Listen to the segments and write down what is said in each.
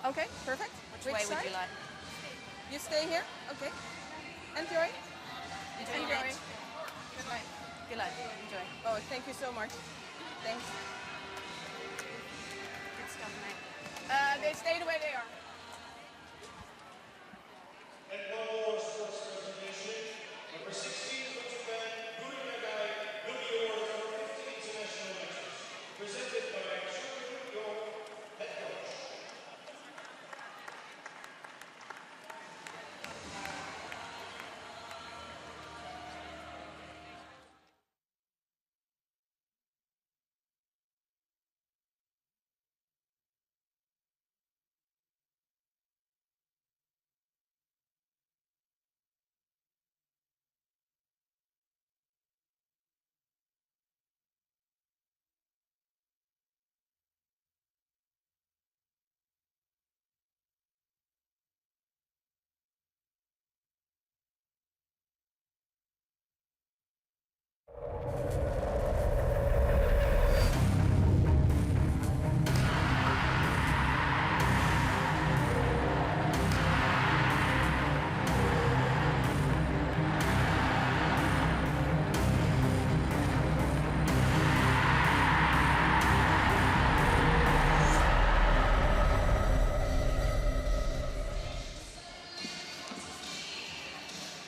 Okay, perfect. Which way would you like? You stay here? Okay. Enjoy. Enjoy. Good night. Good luck. Enjoy. Oh, thank you so much. Thanks. Good stuff, mate. They stay the way they are. And one more sports presentation. Number 16 from Japan, Hague will be awarded for 50 international matches. Presented by your head coach.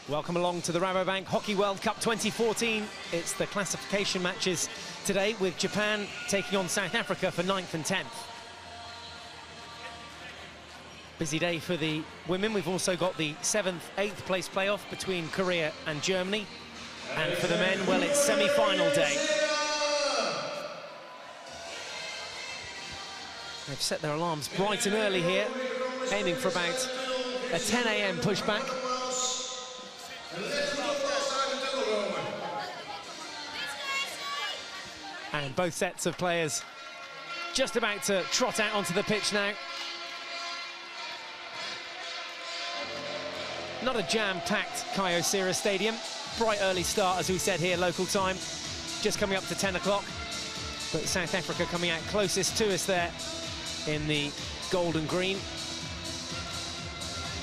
Welcome along to the Rabobank Hockey World Cup 2014. It's the classification matches today with Japan taking on South Africa for 9th and 10th. Busy day for the women. We've also got the 7th, 8th place playoff between Korea and Germany. And for the men, well, it's semi-final day. They've set their alarms bright and early here, aiming for about a 10 a.m. pushback. And both sets of players just about to trot out onto the pitch now. Not a jam-packed Kyocera Stadium. Bright early start, as we said here, local time. Just coming up to 10 o'clock. But South Africa coming out closest to us there in the gold and green.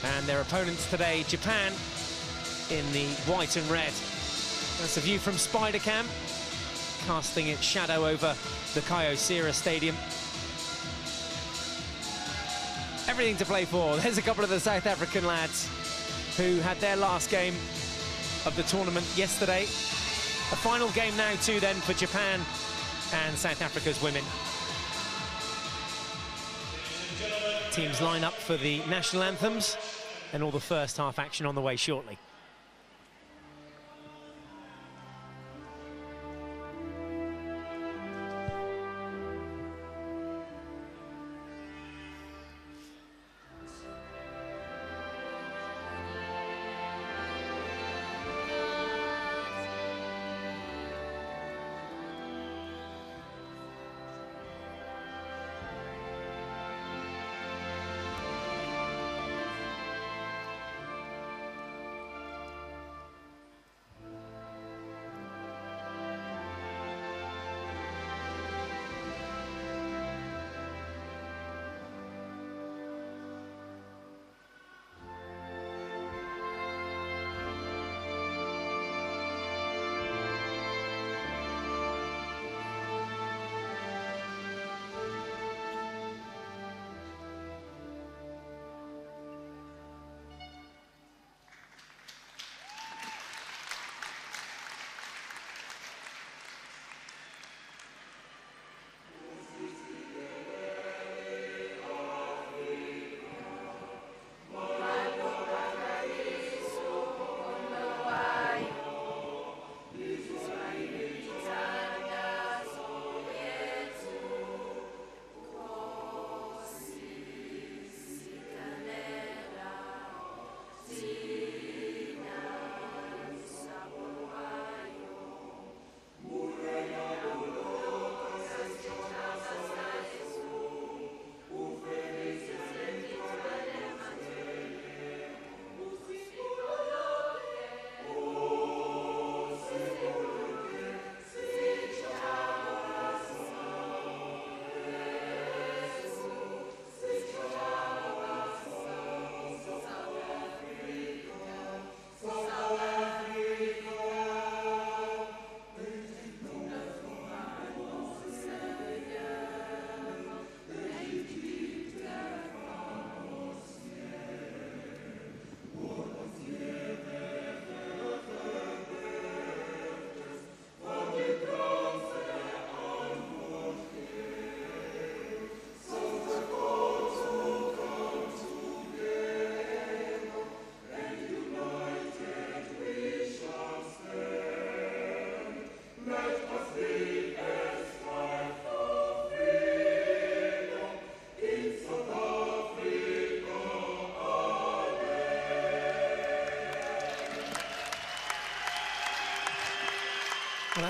And their opponents today, Japan, in the white and red. That's a view from Spider Cam, casting its shadow over the Kyocera Stadium. Everything to play for. There's a couple of the South African lads who had their last game of the tournament yesterday. A final game now too then for Japan and South Africa's women. Teams line up for the national anthems and all the first half action on the way shortly.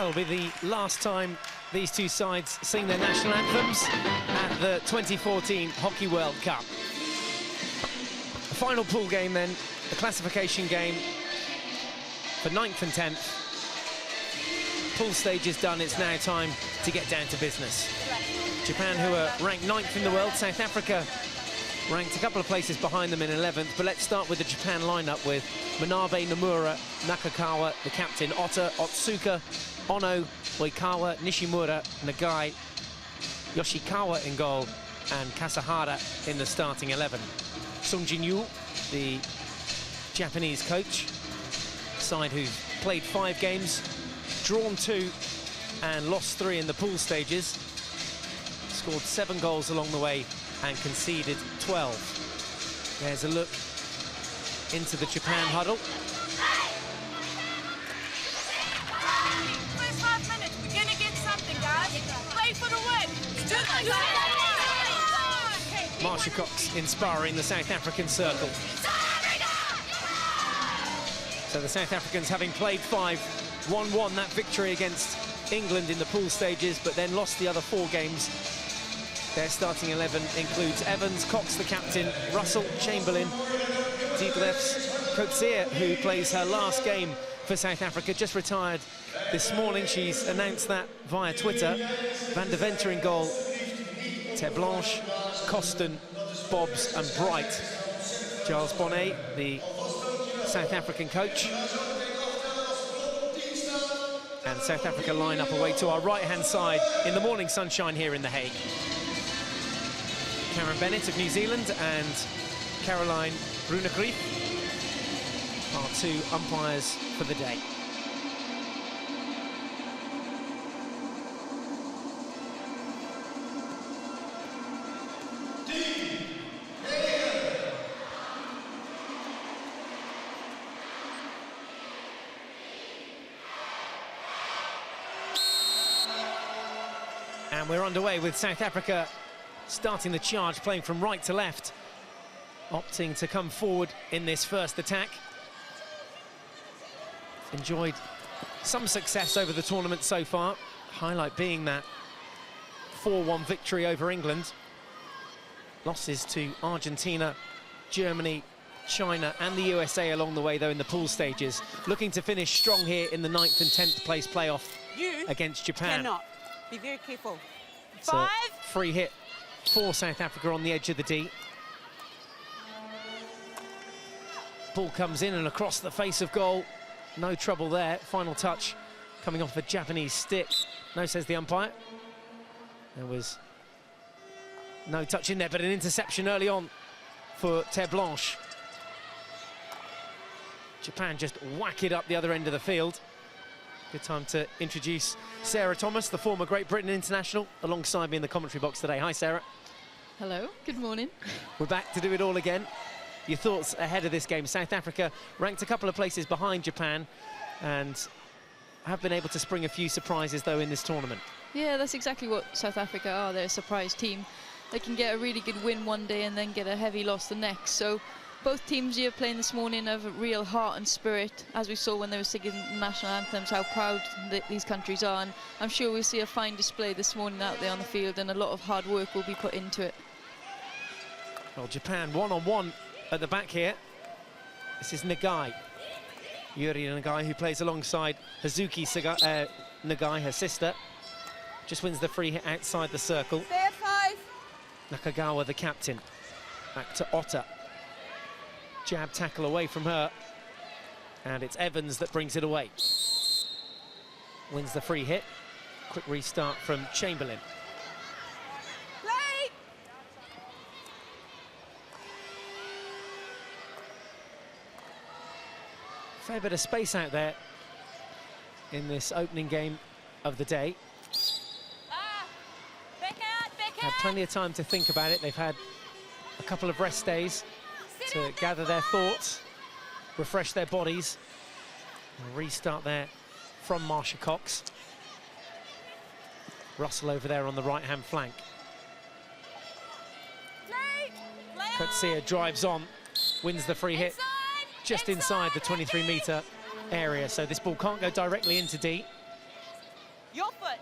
Well, it'll be the last time these two sides sing their national anthems at the 2014 Hockey World Cup. The final pool game then, the classification game for 9th and 10th. Pool stage is done, it's now time to get down to business. Japan, who are ranked 9th in the world, South Africa ranked a couple of places behind them in 11th, but let's start with the Japan lineup with Manabe, Nomura, Nakagawa, the captain, Ota, Otsuka, Ono, Oikawa, Nishimura, Nagai, Yoshikawa in goal, and Kasahara in the starting 11. Sung Jin-yu, the Japanese coach, side who've played 5 games, drawn 2 and lost 3 in the pool stages, scored 7 goals along the way and conceded 12. There's a look into the Japan huddle. First 5 minutes, we're gonna get something, guys. Play for the win. Marsha Cox inspiring the South African circle. So the South Africans, having played 5, 1-1 that victory against England in the pool stages, but then lost the other 4 games. Their starting 11 includes Evans, Cox the captain, Russell, Chamberlain, Dietlefs, Coetzee, who plays her last game for South Africa, just retired this morning. She's announced that via Twitter. Van der Venter in goal, Terblanche, Coston, Bobbs and Bright. Giles Bonnet, the South African coach. And South Africa line up away to our right-hand side in the morning sunshine here in The Hague. Karen Bennett of New Zealand and Caroline Brunegrief are 2 umpires for the day. And we're underway with South Africa starting the charge, playing from right to left, opting to come forward in this first attack. Enjoyed some success over the tournament so far, highlight being that 4-1 victory over England. Losses to Argentina, Germany, China and the USA along the way, though, in the pool stages. Looking to finish strong here in the 9th and 10th place playoff against Japan. Cannot. Be very careful. It's a free hit for South Africa on the edge of the D. Ball comes in and across the face of goal. No trouble there. Final touch coming off a Japanese stick. No, says the umpire. There was no touch in there, but an interception early on for Terblanche. Japan just whack it up the other end of the field. Good time to introduce Sarah Thomas, the former Great Britain international, alongside me in the commentary box today. Hi, Sarah. Hello, good morning. We're back to do it all again. Your thoughts ahead of this game? South Africa ranked a couple of places behind Japan and have been able to spring a few surprises, though, in this tournament. Yeah, that's exactly what South Africa are. They're a surprise team. They can get a really good win one day and then get a heavy loss the next. So both teams here playing this morning have a real heart and spirit, as we saw when they were singing national anthems, how proud these countries are. And I'm sure we'll see a fine display this morning out there on the field, and a lot of hard work will be put into it. Well, Japan one-on-one at the back here. This is Nagai. Yuri Nagai, who plays alongside Hazuki Nagai, her sister. Just wins the free hit outside the circle. Stay at 5. Nakagawa, the captain. Back to Ota. Jab tackle away from her. And it's Evans that brings it away. Wins the free hit. Quick restart from Chamberlain. Play. Fair bit of space out there in this opening game of the day. Had plenty of time to think about it. They've had a couple of rest days to gather their thoughts, refresh their bodies, and restart there from Marsha Cox. Russell over there on the right-hand flank. Coetzee drives on, wins the free hit just inside the 23-metre area, so this ball can't go directly into D. foot.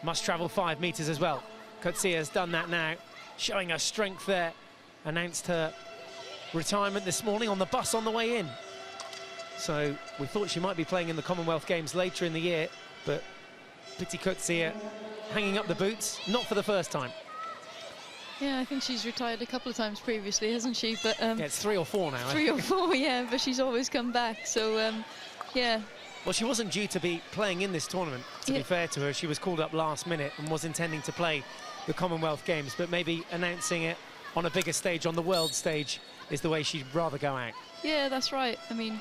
Must travel 5 meters as well. Coetzee has done that now, showing her strength there. Announced her retirement this morning on the bus on the way in. So we thought she might be playing in the Commonwealth Games later in the year, but Piti Coetzee hanging up the boots, not for the first time. Yeah, I think she's retired a couple of times previously, hasn't she? But yeah, it's 3 or 4 now. 3 or 4, yeah, but she's always come back, so yeah. Well, she wasn't due to be playing in this tournament, to be fair to her. She was called up last minute and was intending to play the Commonwealth Games, but maybe announcing it on a bigger stage, on the world stage, is the way she'd rather go out. Yeah, that's right. I mean,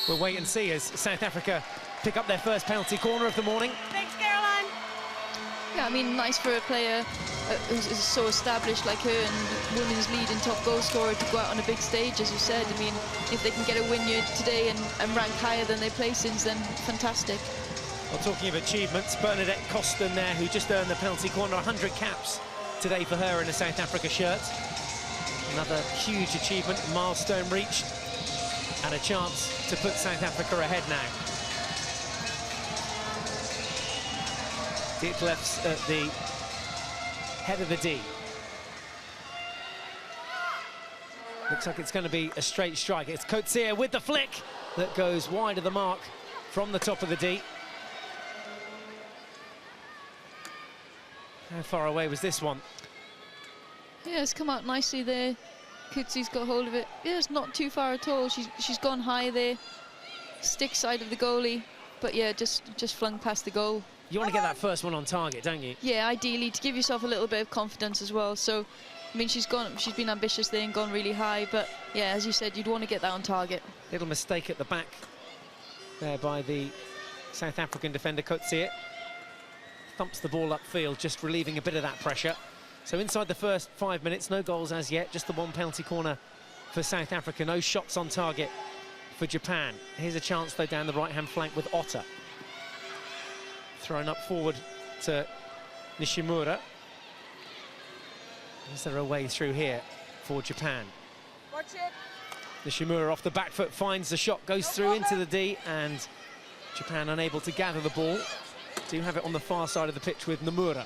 we'll wait and see as South Africa pick up their first penalty corner of the morning. Thanks, Caroline. Yeah, I mean, nice for a player who's so established like her and women's leading top goal scorer to go out on a big stage, as you said. I mean, if they can get a win here today and rank higher than their placings, then fantastic. Well, talking of achievements, Bernadette Coston there, who just earned the penalty corner, 100 caps today for her in a South Africa shirt. Another huge achievement, milestone reached, and a chance to put South Africa ahead now. Dietlef's at the head of the D. Looks like it's going to be a straight strike. It's Coetzee with the flick that goes wide of the mark from the top of the D. How far away was this one? Yeah, it's come out nicely there. Coetzee's got hold of it. Yeah, it's not too far at all. She's gone high there. Stick side of the goalie. But yeah, just flung past the goal. You want to get that first one on target, don't you? Yeah, ideally, to give yourself a little bit of confidence as well. So, I mean, she's been ambitious there and gone really high. But yeah, as you said, you'd want to get that on target. Little mistake at the back there by the South African defender, Coetzee. Thumps the ball upfield, just relieving a bit of that pressure. So inside the first 5 minutes, no goals as yet, just the one penalty corner for South Africa. No shots on target for Japan. Here's a chance, though, down the right-hand flank with Otter. Thrown up forward to Nishimura. Is there a way through here for Japan? Watch it. Nishimura off the back foot, finds the shot, goes through into the D, and Japan unable to gather the ball. Do have it on the far side of the pitch with Nomura.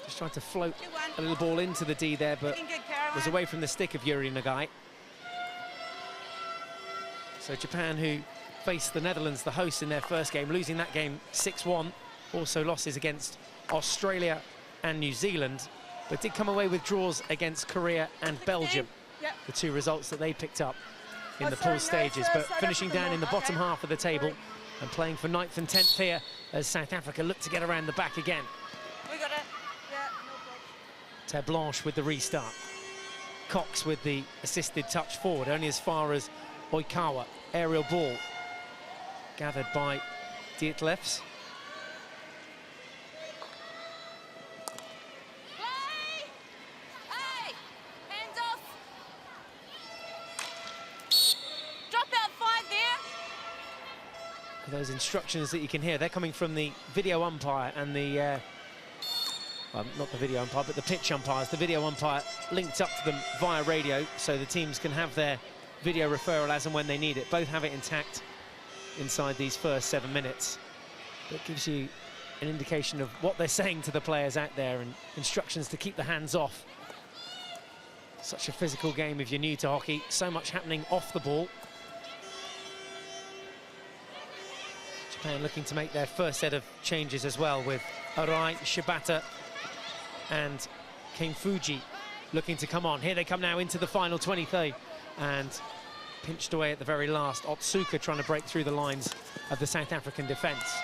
Just tried to float a little ball into the D there, but was away from the stick of Yuri Nagai. So Japan, who faced the Netherlands, the hosts, in their first game, losing that game 6-1. Also losses against Australia and New Zealand, but did come away with draws against Korea and Belgium. The 2 results that they picked up in the pool stages, but finishing down in the bottom half of the table and playing for 9th and 10th here as South Africa look to get around the back again. We got it. Yeah, no problem. Terre Blanche with the restart. Cox with the assisted touch forward, only as far as Oikawa. Aerial ball gathered by Dietlefs. Hey! Hands off! Drop out 5 there! Those instructions that you can hear, they're coming from the video umpire and the well, not the video umpire, but the pitch umpires. The video umpire linked up to them via radio, so the teams can have their video referral as and when they need it. Both have it intact inside these first 7 minutes. That gives you an indication of what they're saying to the players out there and instructions to keep the hands off. Such a physical game if you're new to hockey. So much happening off the ball. Japan looking to make their first set of changes as well, with Arai, Shibata and Kane Fuji looking to come on. Here they come now into the final 23, and pinched away at the very last. Otsuka trying to break through the lines of the South African defence.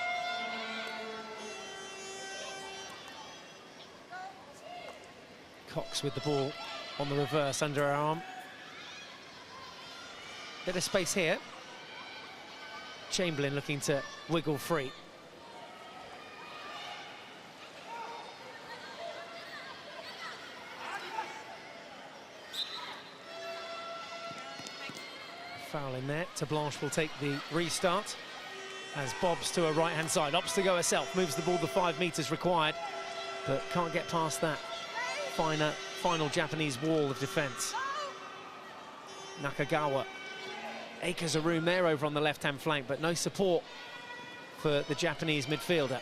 Cox with the ball on the reverse under her arm. Bit of space here. Chamberlain looking to wiggle free. Foul in there. Terre Blanche will take the restart as Bobs to her right-hand side. Opts to go herself, moves the ball the 5 metres required, but can't get past that final Japanese wall of defence. Nakagawa acres of room there over on the left-hand flank, but no support for the Japanese midfielder.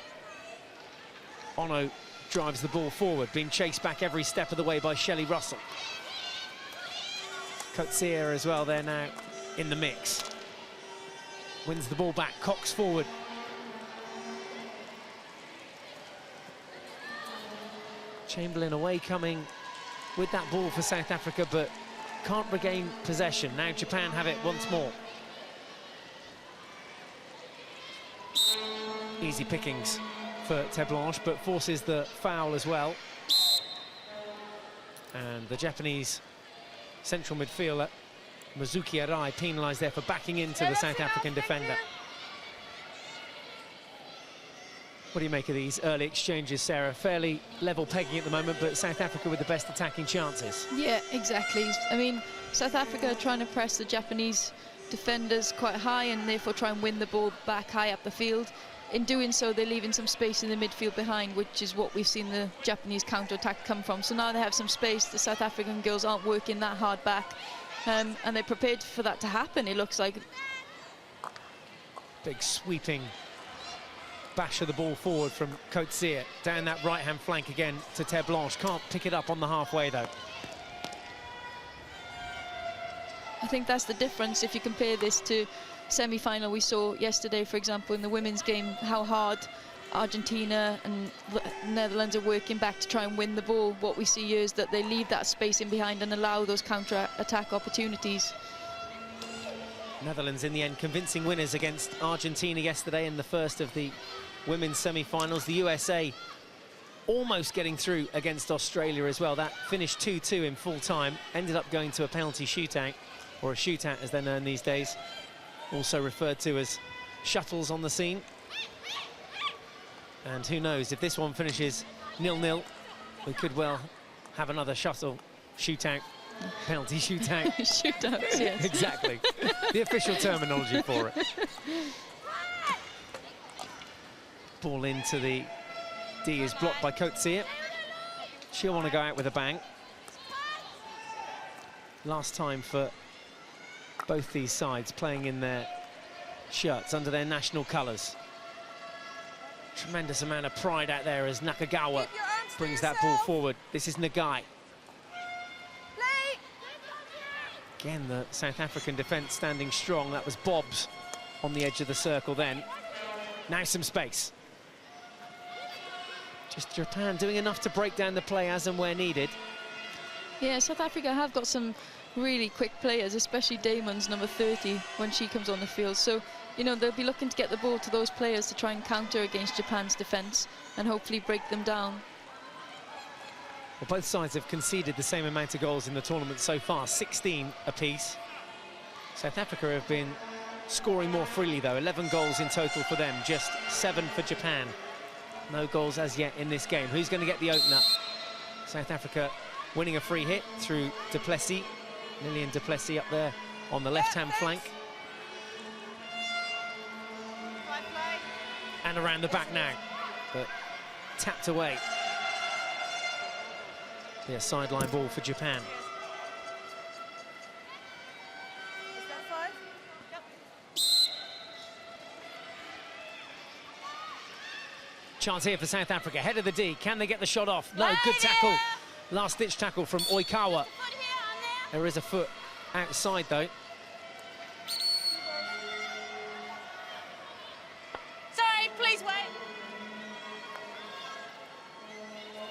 Ono drives the ball forward, being chased back every step of the way by Shelley Russell. Coetzee as well there now in the mix. Wins the ball back, Cox forward. Chamberlain away coming with that ball for South Africa, but can't regain possession. Now Japan have it once more. Easy pickings for Terblanche, but forces the foul as well. And the Japanese central midfielder, Mizuki Arai, penalised there for backing into the South African defender. What do you make of these early exchanges, Sarah? Fairly level pegging at the moment, but South Africa with the best attacking chances. Yeah, exactly. I mean, South Africa are trying to press the Japanese defenders quite high and therefore try and win the ball back high up the field. In doing so, they're leaving some space in the midfield behind, which is what we've seen the Japanese counter-attack come from. So now they have some space. The South African girls aren't working that hard back, and they're prepared for that to happen, it looks like. Big sweeping bash of the ball forward from Coetzee. Down that right-hand flank again to Terblanche. Can't pick it up on the halfway, though. I think that's the difference if you compare this to semi-final we saw yesterday, for example, in the women's game, how hard Argentina and Netherlands are working back to try and win the ball. What we see here is that they leave that space in behind and allow those counter-attack opportunities. Netherlands in the end convincing winners against Argentina yesterday in the first of the women's semi-finals. The USA almost getting through against Australia as well. That finished 2-2 in full time, ended up going to a penalty shootout, or a shootout as they're known these days, also referred to as shuttles on the scene. And who knows, if this one finishes 0-0, we could well have another shuttle shootout, penalty shootout. Shootouts, yes. Exactly, the official terminology for it. Ball into the D is blocked by Coetzee. She'll want to go out with a bang. Last time for both these sides playing in their shirts under their national colours. Tremendous amount of pride out there as Nakagawa brings that ball forward. This is Nagai. Again, the South African defence standing strong. That was Bobs on the edge of the circle then. Now some space. Just Japan doing enough to break down the play as and where needed. Yeah, South Africa have got some really quick players, especially Damon's number 30 when she comes on the field. So, you know, they'll be looking to get the ball to those players to try and counter against Japan's defence and hopefully break them down. Well, both sides have conceded the same amount of goals in the tournament so far, 16 apiece. South Africa have been scoring more freely, though. 11 goals in total for them, just 7 for Japan. No goals as yet in this game. Who's going to get the opener? South Africa winning a free hit through Du Plessis. Lillian Du Plessis up there on the left-hand flank. And around the back now, but tapped away. Yeah, sideline ball for Japan. Is that 5? Yep. Chance here for South Africa. Head of the D. Can they get the shot off? No, good tackle. Last-ditch tackle from Oikawa. There is a foot outside, though. Sorry, please wait.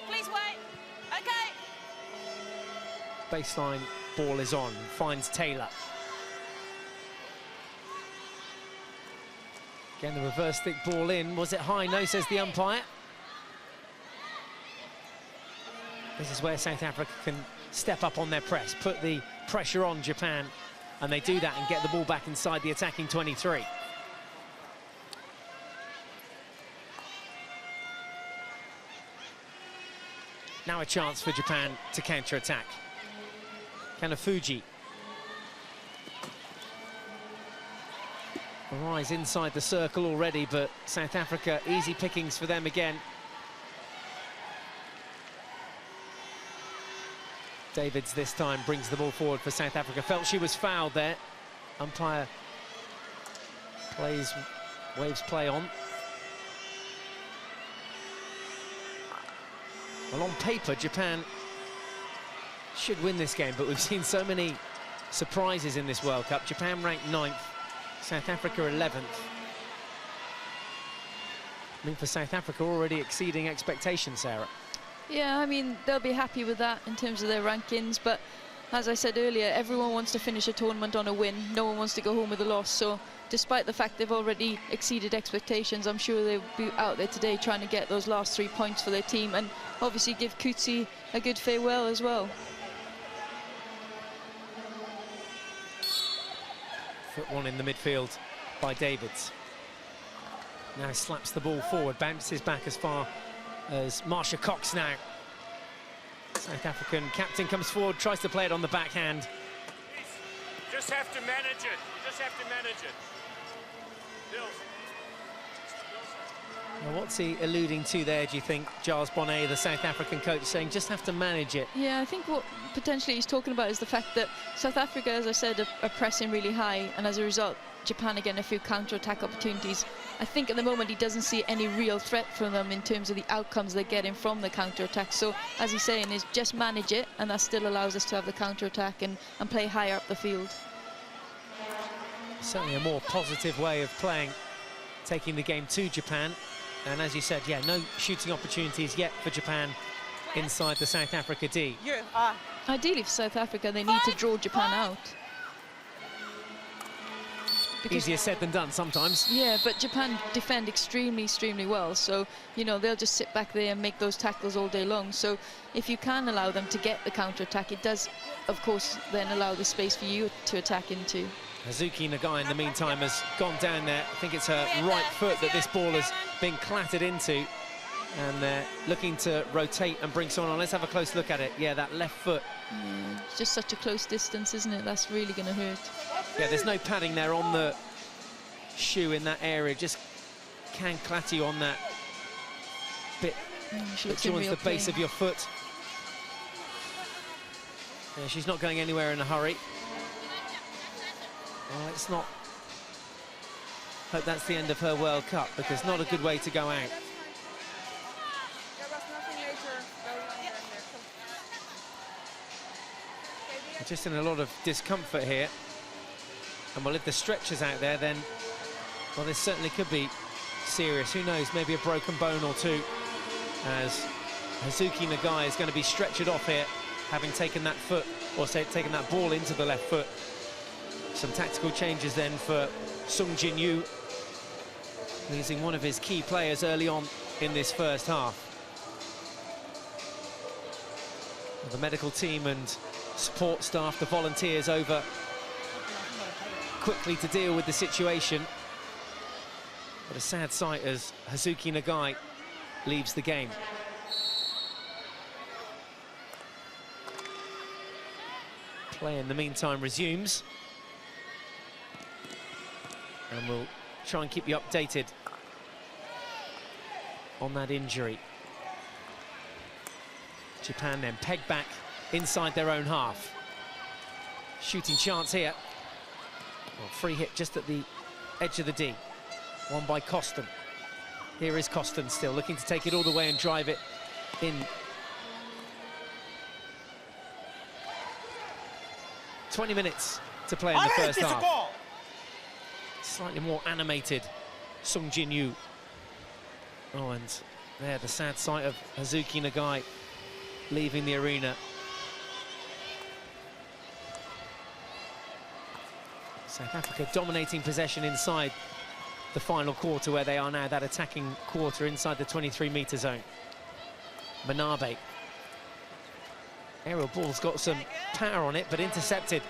Please wait. Okay. Baseline ball is on. Finds Taylor. Again, the reverse stick ball in. Was it high? No, says the umpire. This is where South Africa can step up on their press, put the pressure on Japan, and they do that and get the ball back inside the attacking 23. Now a chance for Japan to counter-attack. Kanafuji. Rise inside the circle already, but South Africa, easy pickings for them again. Davids this time brings the ball forward for South Africa. Felt she was fouled there. umpire waves play on. Well, on paper, Japan should win this game, but we've seen so many surprises in this World Cup. Japan ranked 9th, South Africa 11th. I mean, for South Africa, already exceeding expectations, Sarah. Yeah, I mean, they'll be happy with that in terms of their rankings, but as I said earlier, everyone wants to finish a tournament on a win. No one wants to go home with a loss, so despite the fact they've already exceeded expectations, I'm sure they'll be out there today trying to get those last 3 points for their team and obviously give Coetzee a good farewell as well. Foot one in the midfield by Davids. Now slaps the ball forward, bounces back as far as Marsha Cox now. South African captain comes forward, tries to play it on the backhand. Just have to manage it. You just have to manage it. Now, what's he alluding to there, do you think, Giles Bonnet, the South African coach, saying just have to manage it? Yeah, I think what potentially he's talking about is the fact that South Africa, as I said, are pressing really high, and as a result, Japan are getting a few counter-attack opportunities. I think at the moment he doesn't see any real threat from them in terms of the outcomes they're getting from the counter-attack. So, as he's saying, is just manage it, and that still allows us to have the counter-attack and play higher up the field. Certainly a more positive way of playing, taking the game to Japan. And as you said, yeah, no shooting opportunities yet for Japan inside the South Africa D. Ideally for South Africa, they need to draw Japan out. Easier said than done sometimes. Yeah, but Japan defend extremely well, so, you know, they'll just sit back there and make those tackles all day long. So if you can allow them to get the counter-attack, it does, of course, then allow the space for you to attack into. Hazuki Nagai, in the meantime, has gone down there. I think it's her right foot that this ball has been clattered into. And they're looking to rotate and bring someone on. Let's have a close look at it. Yeah, that left foot. Yeah, it's just such a close distance, isn't it? That's really going to hurt. Yeah, there's no padding there on the shoe in that area. Just can clatter you on that bit that joins the base of your foot. Yeah, she's not going anywhere in a hurry. Well, it's not. Hope that's the end of her World Cup, because not a good way to go out. There was nothing later going on there. We're just in a lot of discomfort here. And well, if the stretcher's out there, then, well, this certainly could be serious. Who knows, maybe a broken bone or two, as Hazuki Nagai is going to be stretchered off here, having taken that foot, or say, taken that ball into the left foot. Some tactical changes then for Sung Jin Yu, losing one of his key players early on in this first half. The medical team and support staff, the volunteers over quickly to deal with the situation. But a sad sight as Hazuki Nagai leaves the game. Play in the meantime resumes. And we'll try and keep you updated on that injury. Japan then pegged back inside their own half. Shooting chance here. Well, free hit just at the edge of the D. One by Costin. Here is Costin still looking to take it all the way and drive it in. 20 minutes to play in the first half. Slightly more animated Sung Jin Yu. Oh, and there, the sad sight of Hazuki Nagai leaving the arena. South Africa dominating possession inside the final quarter, where they are now, that attacking quarter inside the 23-metre zone. Manabe. Aerial ball's got some power on it, but intercepted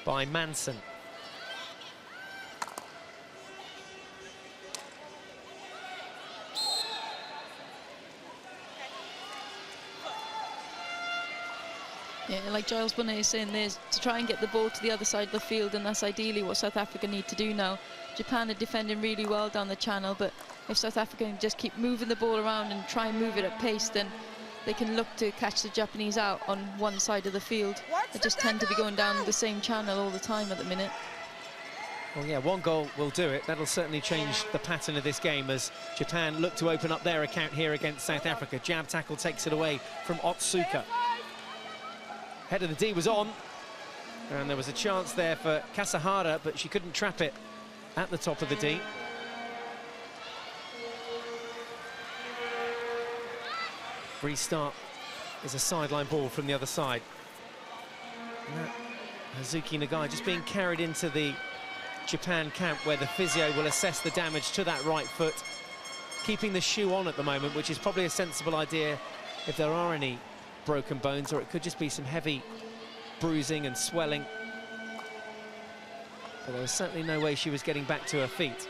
by Manson. Yeah, like Giles Bonnet is saying, there's to try and get the ball to the other side of the field, and that's ideally what South Africa need to do now. Japan are defending really well down the channel, but if South Africa can just keep moving the ball around and try and move it at pace, then they can look to catch the Japanese out on one side of the field. They just tend to be going down the same channel all the time at the minute. Well, yeah, one goal will do it. That'll certainly change the pattern of this game as Japan look to open up their account here against South Africa. Jab tackle takes it away from Otsuka. Head of the D was on, and there was a chance there for Kasahara, but she couldn't trap it at the top of the D. Restart is a sideline ball from the other side. Hazuki Nagai just being carried into the Japan camp where the physio will assess the damage to that right foot, keeping the shoe on at the moment, which is probably a sensible idea if there are any broken bones, or it could just be some heavy bruising and swelling. But there was certainly no way she was getting back to her feet.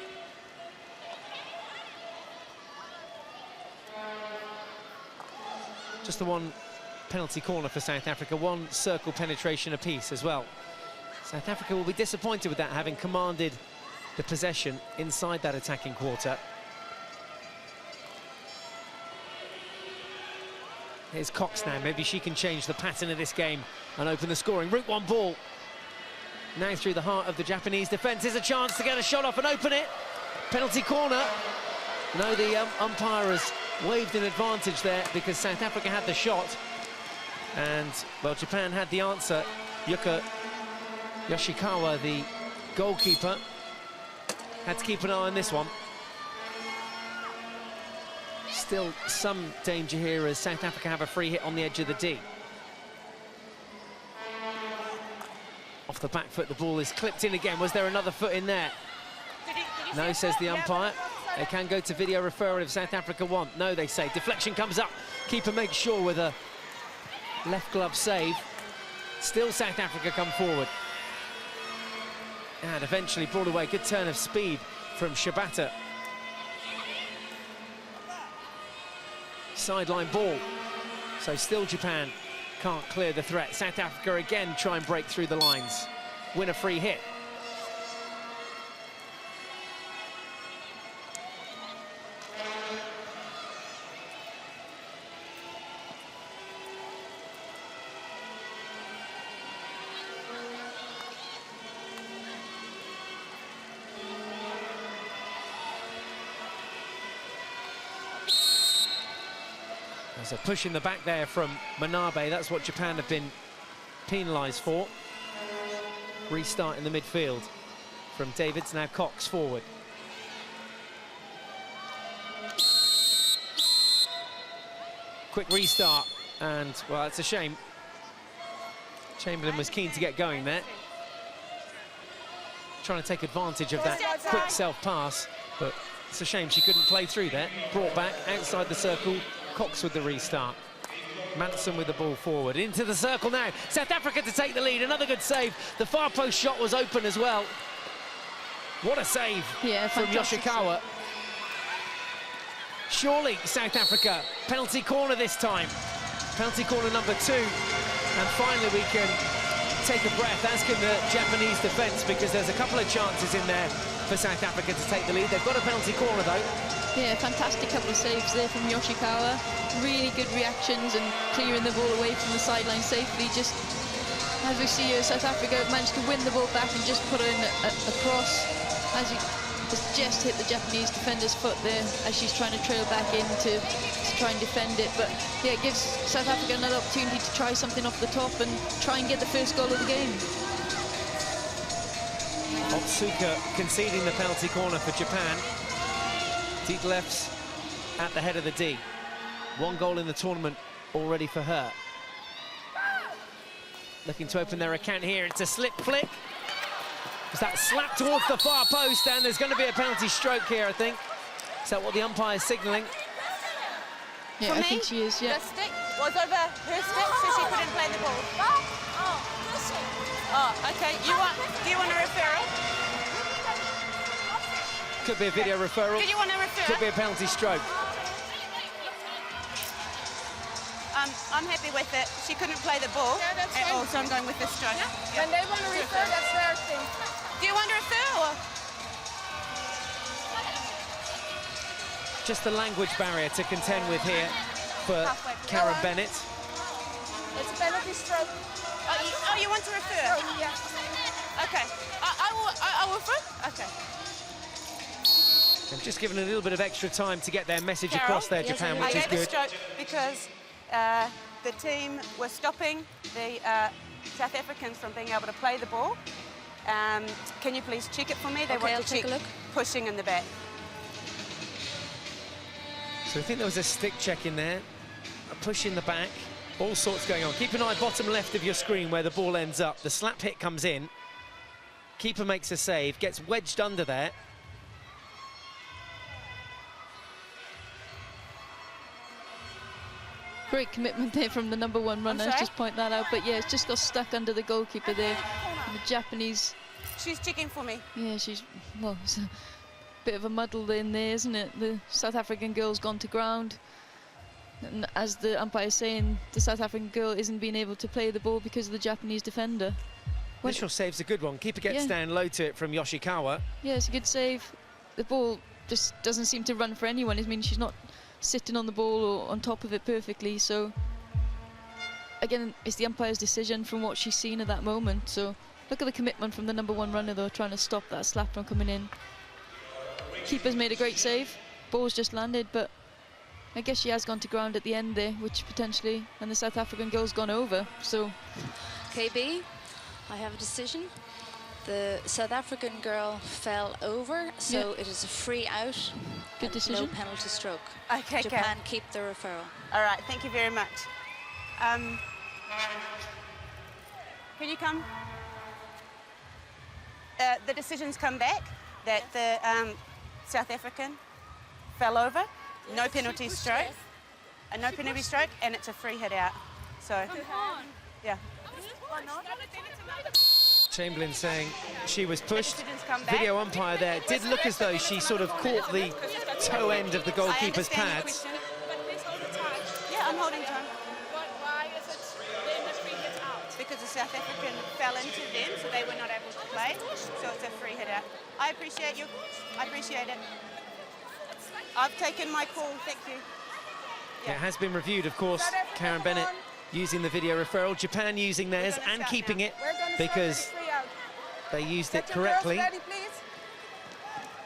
Just the one penalty corner for South Africa, one circle penetration apiece as well. South Africa will be disappointed with that, having commanded the possession inside that attacking quarter. Here's Cox now, maybe she can change the pattern of this game and open the scoring. Route one ball. Now through the heart of the Japanese defence. Here's a chance to get a shot off and open it. Penalty corner. No, the umpire has waved an advantage there because South Africa had the shot. And, well, Japan had the answer. Yuka Yoshikawa, the goalkeeper, had to keep an eye on this one. Still some danger here as South Africa have a free hit on the edge of the D. Off the back foot, the ball is clipped in again. Was there another foot in there? No, says the umpire. They can go to video referral if South Africa want. No, they say. Deflection comes up. Keeper makes sure with a left glove save. Still South Africa come forward. And eventually brought away. Good turn of speed from Shibata. Sideline ball. So still Japan can't clear the threat. South Africa again try and break through the lines. Win a free hit. There's a push in the back there from Manabe. That's what Japan have been penalised for. Restart in the midfield from Davids, now Cox forward. Quick restart, and, well, it's a shame. Chamberlain was keen to get going there. Trying to take advantage of that quick self-pass, but it's a shame she couldn't play through there. Brought back outside the circle. Cox with the restart. Manson with the ball forward. Into the circle now. South Africa to take the lead. Another good save. The far post shot was open as well. What a save from Yoshikawa. Surely South Africa. Penalty corner this time. Penalty corner number 2. And finally we can take a breath, as can the Japanese defence, because there's a couple of chances in there for South Africa to take the lead. They've got a penalty corner though. Yeah, fantastic couple of saves there from Yoshikawa. Really good reactions and clearing the ball away from the sideline safely. Just as we see here, South Africa managed to win the ball back and just put in a cross as he just hit the Japanese defender's foot there as she's trying to trail back in to try and defend it. But yeah, it gives South Africa another opportunity to try something off the top and try and get the first goal of the game. Otsuka conceding the penalty corner for Japan. Deep lefts at the head of the D. One goal in the tournament already for her. Looking to open their account here. It's a slip flick. Is that slap towards the far post, and there's going to be a penalty stroke here, I think. Is that what the umpire is signalling? Yeah, I think she is, yeah. The stick was over her stick, so she couldn't play the ball. Oh, okay. Do you want a referral? Could be a video referral. Do you want a referral? Could be a penalty stroke. I'm happy with it. She couldn't play the ball at all, so I'm going with the stroke. Yeah. When they want to refer, that's their thing. Do you want a referral? Just the language barrier to contend with here for Karen Bennett. It's a penalty stroke. Oh, you want to refer? Oh, yeah. Okay. I will throw? Okay. They've just given a little bit of extra time to get their message Carol? across there, Yes, Japan, which is I gave a good. stroke because the team were stopping the South Africans from being able to play the ball. Can you please check it for me? They Okay, want I'll to take check a look. pushing in the back. So I think there was a stick check in there, a push in the back, all sorts going on. Keep an eye bottom left of your screen where the ball ends up. The slap hit comes in. Keeper makes a save, gets wedged under there. Great commitment there from the #1 runner, sorry? just point that out. But yeah, it's just got stuck under the goalkeeper there. And the Japanese, She's checking for me. yeah, she's, well, it's a bit of a muddle in there, isn't it? The South African girl's gone to ground. And as the umpire's saying, the South African girl isn't being able to play the ball because of the Japanese defender. Initial save's a good one. Keeper gets Yeah. down low to it from Yoshikawa. Yeah, it's a good save. The ball just doesn't seem to run for anyone. I mean, she's not sitting on the ball or on top of it perfectly. So, again, it's the umpire's decision from what she's seen at that moment. So, look at the commitment from the #1 runner, though, trying to stop that slap from coming in. Keeper's made a great save. Ball's just landed, but I guess she has gone to ground at the end there, which potentially, and the South African goal's gone over. So, KB, I have a decision. The South African girl fell over, so Yeah. it is a free out. Good and decision. No penalty stroke. Okay, Japan Carol. keep the referral. All right, thank you very much. Can you come? The decision's come back that the South African fell over. No penalty stroke. No penalty stroke, and it's a free hit out. So, yeah. Chamberlain saying she was pushed. Decision's come back. Video umpire there did look as though she sort of caught the toe end of the I goalkeeper's understand your pads. question. But please hold the time. Yeah, I'm holding time. Why is it then the free hit out? Because the South African fell into them, so they were not able to play. So it's a free hit out. I appreciate you. I appreciate it. I've taken my call. Thank you. It has been reviewed, of course. Karen Bennett using the video referral, Japan using theirs We're gonna and start keeping now. it because they used it correctly.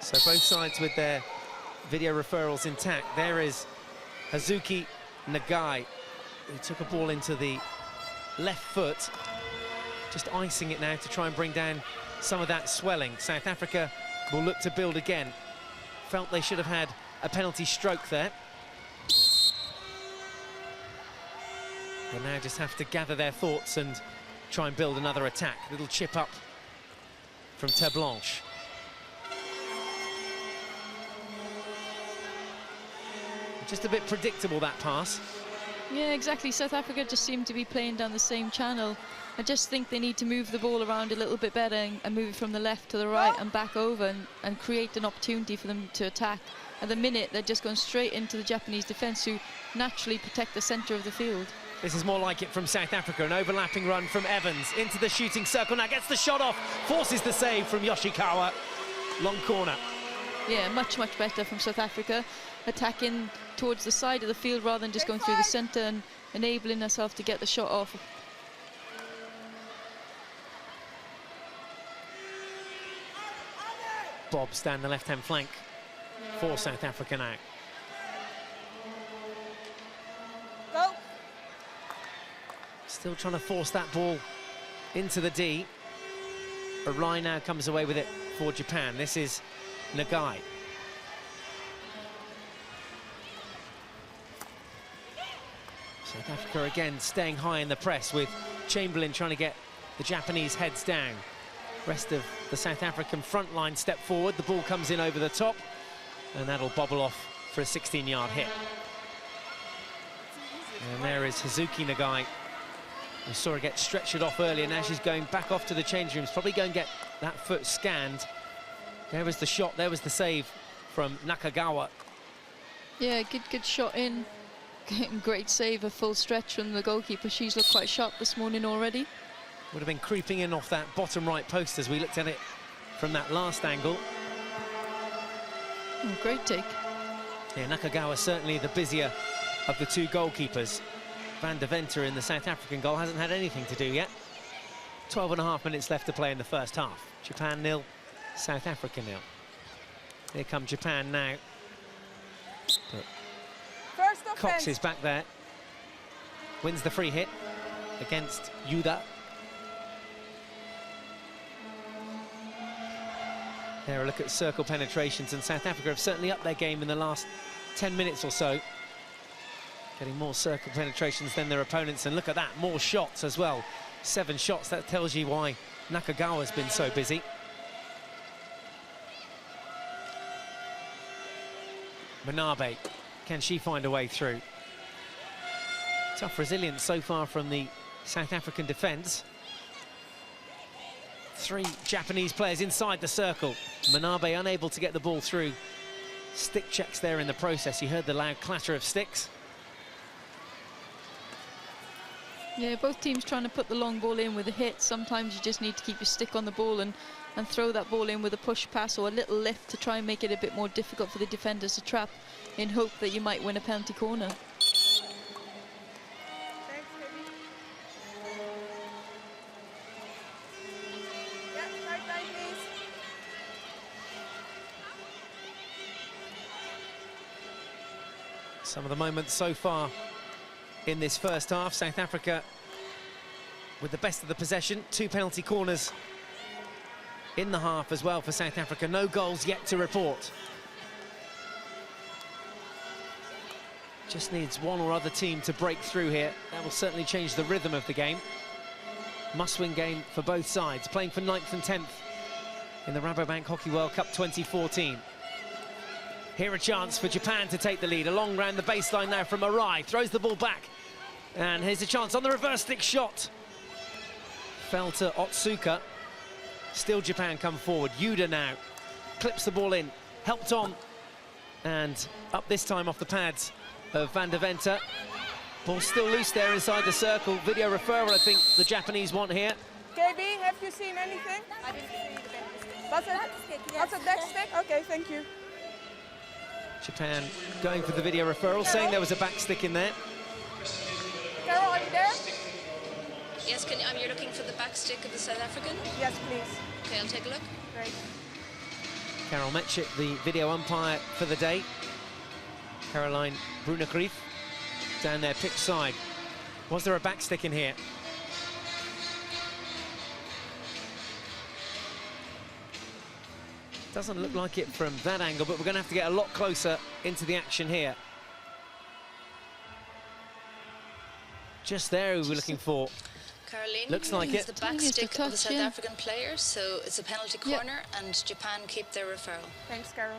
So both sides with their video referrals intact. There is Hazuki Nagai, who took a ball into the left foot, just icing it now to try and bring down some of that swelling. South Africa will look to build again. Felt they should have had a penalty stroke there. They now just have to gather their thoughts and try and build another attack. Little chip up from Terre Blanche. Just a bit predictable, that pass. yeah, exactly. South Africa just seem to be playing down the same channel. I just think they need to move the ball around a little bit better and move it from the left to the right and back over and create an opportunity for them to attack. At the minute, they're just going straight into the Japanese defence, who naturally protect the centre of the field. This is more like it from South Africa. An overlapping run from Evans into the shooting circle. Now gets the shot off, forces the save from Yoshikawa. Long corner. Yeah, much, much better from South Africa, attacking towards the side of the field rather than just going through the centre and enabling herself to get the shot off. Bob's down the left-hand flank for South Africa now. Go. Still trying to force that ball into the D. Arai now comes away with it for Japan. This is Nagai. South Africa again staying high in the press, with Chamberlain trying to get the Japanese heads down. Rest of the South African front line step forward. The ball comes in over the top, and that'll bobble off for a 16-yard hit. And there is Hazuki Nagai. We saw her get stretchered off earlier. Now she's going back off to the change rooms, probably go and get that foot scanned. There was the shot, there was the save from Nakagawa. Yeah, good shot in. Great save, a full stretch from the goalkeeper. She's looked quite sharp this morning already. Would have been creeping in off that bottom right post as we looked at it from that last angle. Oh, great take. Yeah, Nakagawa certainly the busier of the two goalkeepers. Van der Venter in the South African goal hasn't had anything to do yet. 12.5 minutes left to play in the first half. Japan 0, South Africa 0. Here come Japan now. But First Cox offense. is back there. Wins the free hit against Yuda. There, a look at circle penetrations, and South Africa have certainly upped their game in the last 10 minutes or so. Getting more circle penetrations than their opponents, and look at that, more shots as well. 7 shots, that tells you why Nakagawa's been so busy. Manabe, can she find a way through? Tough resilience so far from the South African defence. 3 Japanese players inside the circle. Manabe unable to get the ball through. Stick checks there in the process. You heard the loud clatter of sticks. Yeah, both teams trying to put the long ball in with a hit. Sometimes you just need to keep your stick on the ball and throw that ball in with a push pass or a little lift to try and make it a bit more difficult for the defenders to trap, in hope that you might win a penalty corner. Some of the moments so far in this first half. South Africa with the best of the possession. 2 penalty corners in the half as well for South Africa. No goals yet to report. Just needs one or other team to break through here. That will certainly change the rhythm of the game. Must-win game for both sides. Playing for 9th and 10th in the Rabobank Hockey World Cup 2014. Here a chance for Japan to take the lead. Along round the baseline now from Arai. Throws the ball back. And here's a chance on the reverse stick shot. Fell to Otsuka. Still Japan come forward. Yuda now clips the ball in. Helped on. And up this time off the pads of Van der Venter. Ball still loose there inside the circle. Video referral, I think the Japanese want here. KB, have you seen anything? I didn't see the back stick. What's a back stick? Okay, thank you. Japan going for the video referral, saying there was a back stick in there. Carol, are you there? Yes, you're looking for the back stick of the South African? Yes, please. Okay, I'll take a look. Great. Carol Metchik, the video umpire for the day. Caroline Brunegrief down there pitch side. Was there a back stick in here? Doesn't look like it from that angle, but we're going to have to get a lot closer into the action here. Just there we were looking for. Caroline, looks like it. The back stick of the South African player, so it's a penalty corner, and Japan keep their referral. Thanks, Carol.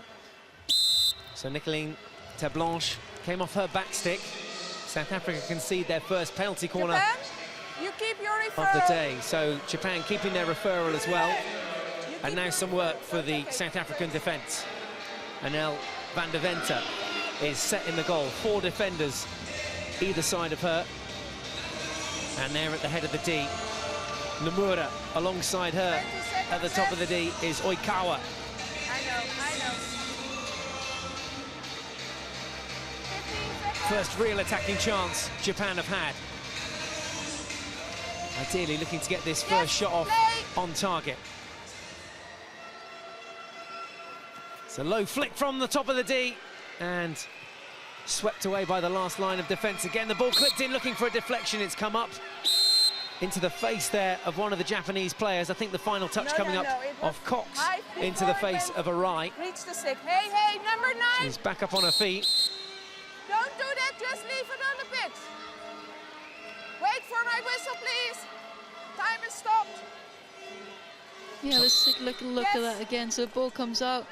So Nicoline Terblanche came off her back stick. South Africa concede their first penalty corner Japan, you keep your referral. of the day. So Japan keeping their referral as well. And now some work for the South African defence. Anel van der Venter is set in the goal. 4 defenders either side of her. And there at the head of the D, Nomura alongside her. At the top of the D is Oikawa. I know. First real attacking chance Japan have had. Ideally looking to get this first shot off on target. It's a low flick from the top of the D and swept away by the last line of defence. Again, the ball clipped in, looking for a deflection. It's come up into the face there of one of the Japanese players. I think the final touch coming up off Cox into the face of Arai. Reach the stick. Hey, number 9. She's back up on her feet. Don't do that, just leave it on the pitch. Wait for my whistle, please. Time is stopped. Yeah, let's take a look at that again. So the ball comes out.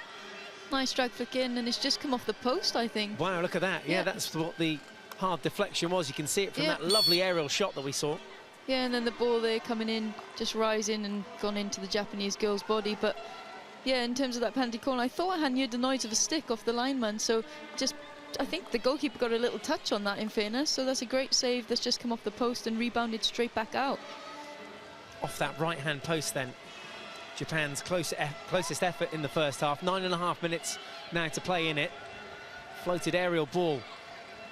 Nice drag flick in, and it's just come off the post, I think. Wow, look at that. Yeah, that's what the hard deflection was. You can see it from that lovely aerial shot that we saw. Yeah, and then the ball there coming in, just rising and gone into the Japanese girl's body. But yeah, in terms of that penalty corner, I thought I had heard the noise of a stick off the lineman. So just, I think the goalkeeper got a little touch on that, in fairness. So that's a great save that's just come off the post and rebounded straight back out. Off that right-hand post then. Japan's closest effort in the first half. 9.5 minutes now to play in it. Floated aerial ball.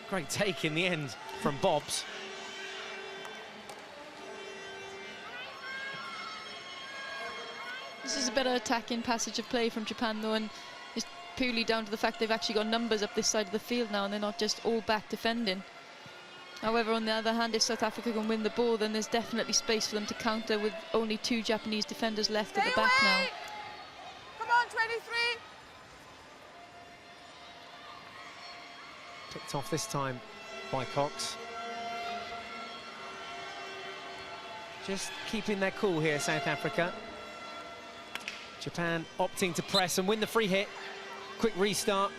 Great take in the end from Bobs. This is a better attacking passage of play from Japan, though, and it's purely down to the fact they've actually got numbers up this side of the field now, and they're not just all back defending. However, on the other hand, if South Africa can win the ball, then there's definitely space for them to counter with only 2 Japanese defenders left at the back now. Come on, 23. Picked off this time by Cox. Just keeping their cool here, South Africa. Japan opting to press and win the free hit. Quick restart.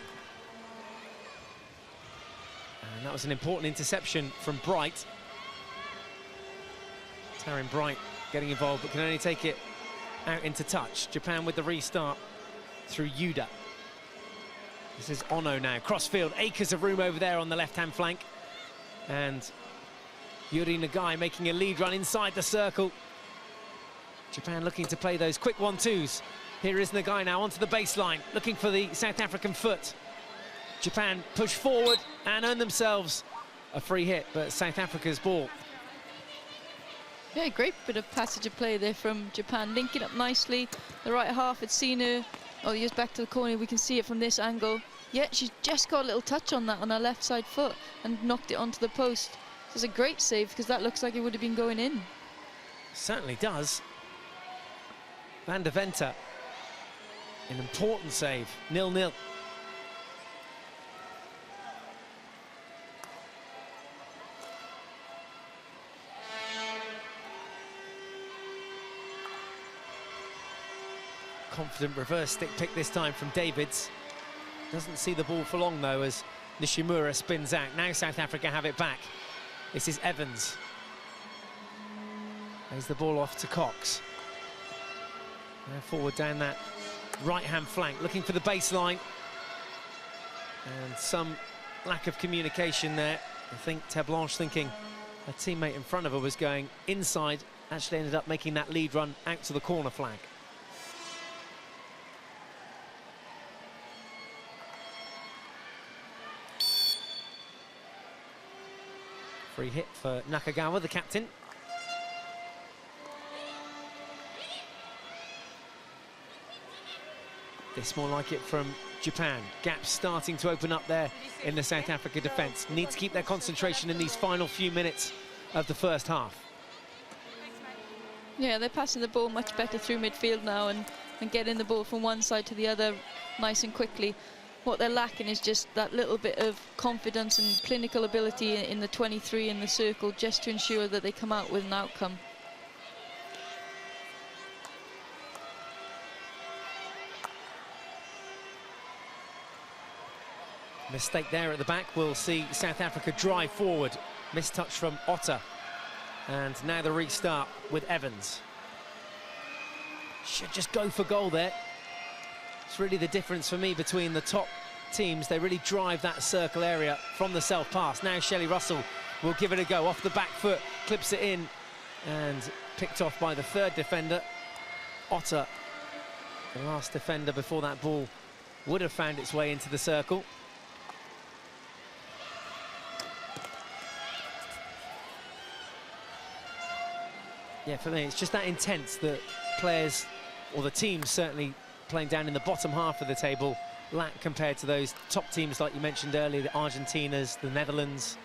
And that was an important interception from Bright. Taryn Bright getting involved, but can only take it out into touch. Japan with the restart through Yuda. This is Ono now, crossfield, acres of room over there on the left-hand flank. And Yuri Nagai making a lead run inside the circle. Japan looking to play those quick 1-2s. Here is Nagai now onto the baseline, looking for the South African foot. Japan push forward and earn themselves a free hit, but South Africa's ball. Yeah, great bit of passage of play there from Japan, linking up nicely. The right half had seen her. Oh, here's back to the corner. We can see it from this angle. Yeah, she's just got a little touch on that on her left side foot and knocked it onto the post. It's a great save because that looks like it would have been going in. Certainly does. Van der Venter, an important save, 0-0. Confident reverse stick pick this time from Davids. Doesn't see the ball for long though as Nishimura spins out. Now South Africa have it back. This is Evans. There's the ball off to Cox. Now forward down that right-hand flank, looking for the baseline. And some lack of communication there. I think Terblanche thinking a teammate in front of her was going inside, actually ended up making that lead run out to the corner flag. Free hit for Nakagawa, the captain. This more like it from Japan. Gaps starting to open up there in the South Africa defence. Need to keep their concentration in these final few minutes of the first half. Yeah, they're passing the ball much better through midfield now and getting the ball from one side to the other nice and quickly. What they're lacking is just that little bit of confidence and clinical ability in the 23 in the circle, just to ensure that they come out with an outcome. Mistake there at the back. We'll see South Africa drive forward. Mistouch from Otter. And now the restart with Evans. Should just go for goal there. It's really the difference for me between the top teams. They really drive that circle area from the self-pass. Now Shelley Russell will give it a go. Off the back foot, clips it in, and picked off by the third defender. Otter, the last defender before that ball, would have found its way into the circle. Yeah, for me, it's just that intense that players, or the teams certainly playing down in the bottom half of the table, lack compared to those top teams like you mentioned earlier, the Argentinas, the Netherlands,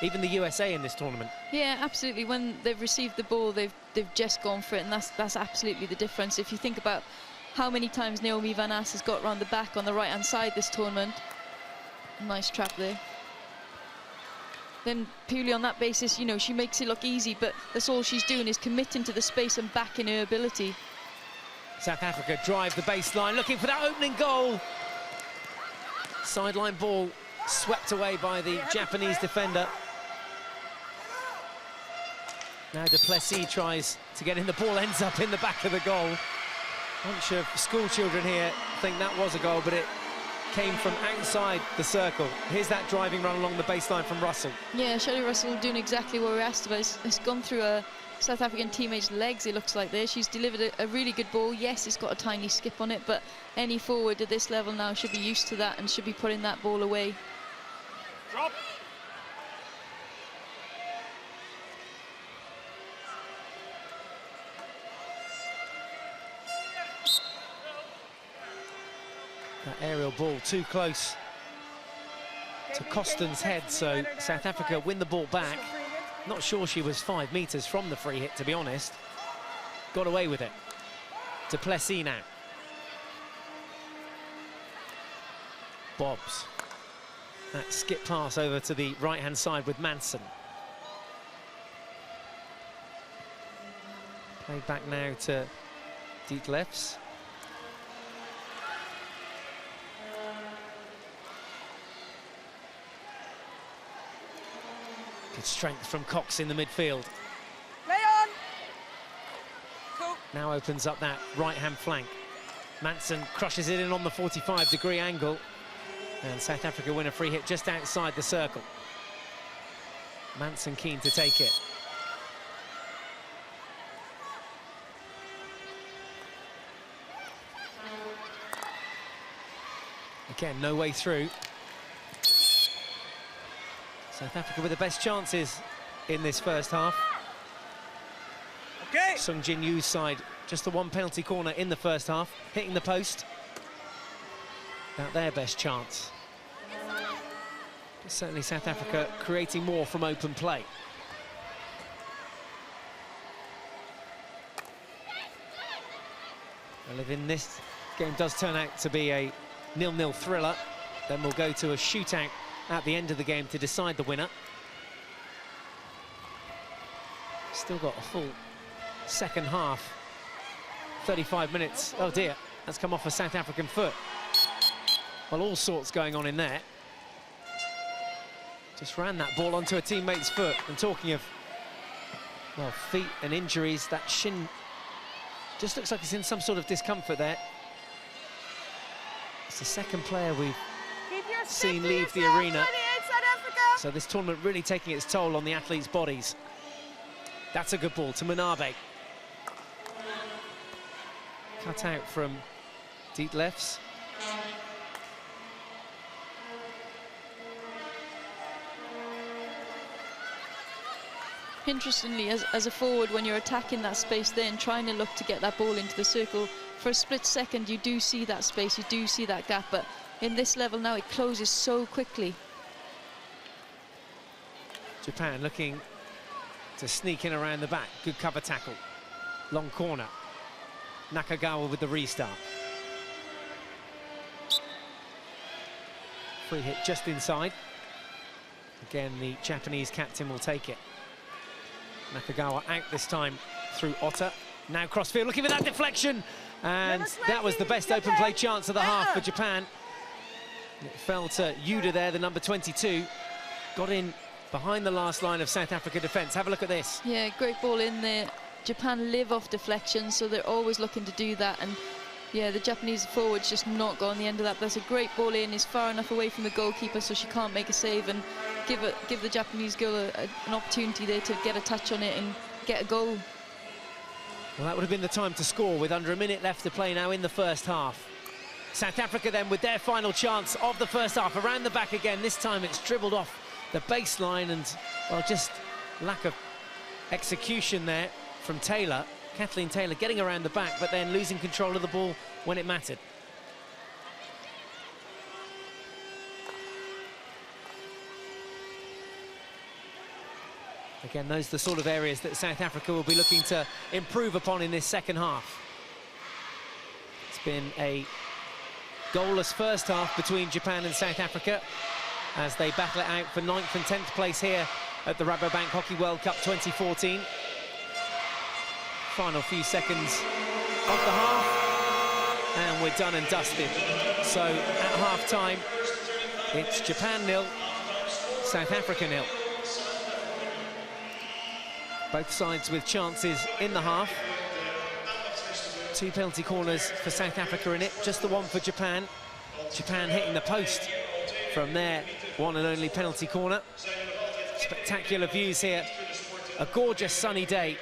even the USA in this tournament. Yeah, absolutely. When they've received the ball, they've just gone for it, and that's absolutely the difference. If you think about how many times Naomi Van As has got around the back on the right-hand side this tournament. Nice trap there. Then purely on that basis, you know, she makes it look easy, but that's all she's doing is committing to the space and backing her ability. South Africa drive the baseline, looking for that opening goal. Sideline ball swept away by the Japanese defender. Now Du Plessis tries to get in, the ball ends up in the back of the goal. Bunch of school children here think that was a goal, but it came from outside the circle. Here's that driving run along the baseline from Russell. Yeah, Shelley Russell doing exactly what we asked of her. It's gone through a South African teammate's legs, it looks like there. She's delivered a really good ball. Yes, it's got a tiny skip on it, but any forward at this level now should be used to that and should be putting that ball away. Drop. That aerial ball too close to Costin's head, so South Africa win the ball back. Not sure she was 5 metres from the free hit, to be honest. Got away with it. Du Plessis now. Bobs. That skip pass over to the right-hand side with Manson. Played back now to Dietlefs. Good strength from Cox in the midfield. Play on. Cool. Now opens up that right-hand flank. Manson crushes it in on the 45-degree angle. And South Africa win a free hit just outside the circle. Manson keen to take it. Again, no way through. South Africa with the best chances in this first half. Okay. Sung Jin Yu's side, just the one penalty corner in the first half, hitting the post. About their best chance. But certainly South Africa creating more from open play. Well, if in this game does turn out to be a 0-0 thriller, then we'll go to a shootout at the end of the game to decide the winner. Still got a full second half. 35 minutes. Oh dear, that's come off a South African foot. Well, all sorts going on in there. Just ran that ball onto a teammate's foot. And talking of, well, feet and injuries, that shin just looks like it's in some sort of discomfort there. It's the second player we've seen leave the arena. So this tournament really taking its toll on the athletes' bodies. That's a good ball to Manabe. Cut out from Dietlefs. Interestingly, as a forward, when you're attacking that space there and trying to look to get that ball into the circle, for a split second you do see that space, you do see that gap, but in this level now it closes so quickly. Japan looking to sneak in around the back. Good cover tackle. Long corner. Nakagawa with the restart. Free hit just inside. Again, the Japanese captain will take it. Nakagawa out this time through Otter. Now crossfield, looking for that deflection. And that was the best open play chance of the half for Japan. It fell to Yuda there, the number 22. Got in behind the last line of South Africa defence. Have a look at this. Yeah, great ball in there. Japan live off deflection, so they're always looking to do that. And yeah, the Japanese forwards just not got on the end of that. That's a great ball in, is far enough away from the goalkeeper so she can't make a save, and give the Japanese girl an opportunity there to get a touch on it and get a goal. Well, that would have been the time to score with under a minute left to play now in the first half. South Africa then with their final chance of the first half. Around the back again, this time it's dribbled off the baseline and, well, just lack of execution there from Taylor. Kathleen Taylor getting around the back, but then losing control of the ball when it mattered. Again, those are the sort of areas that South Africa will be looking to improve upon in this second half. It's been a goalless first half between Japan and South Africa as they battle it out for 9th and 10th place here at the Rabobank Hockey World Cup 2014. Final few seconds of the half, and we're done and dusted. So at half-time, it's Japan 0, South Africa 0. Both sides with chances in the half. 2 penalty corners for South Africa in it, just the one for Japan. Japan hitting the post from their one and only penalty corner. Spectacular views here. A gorgeous sunny day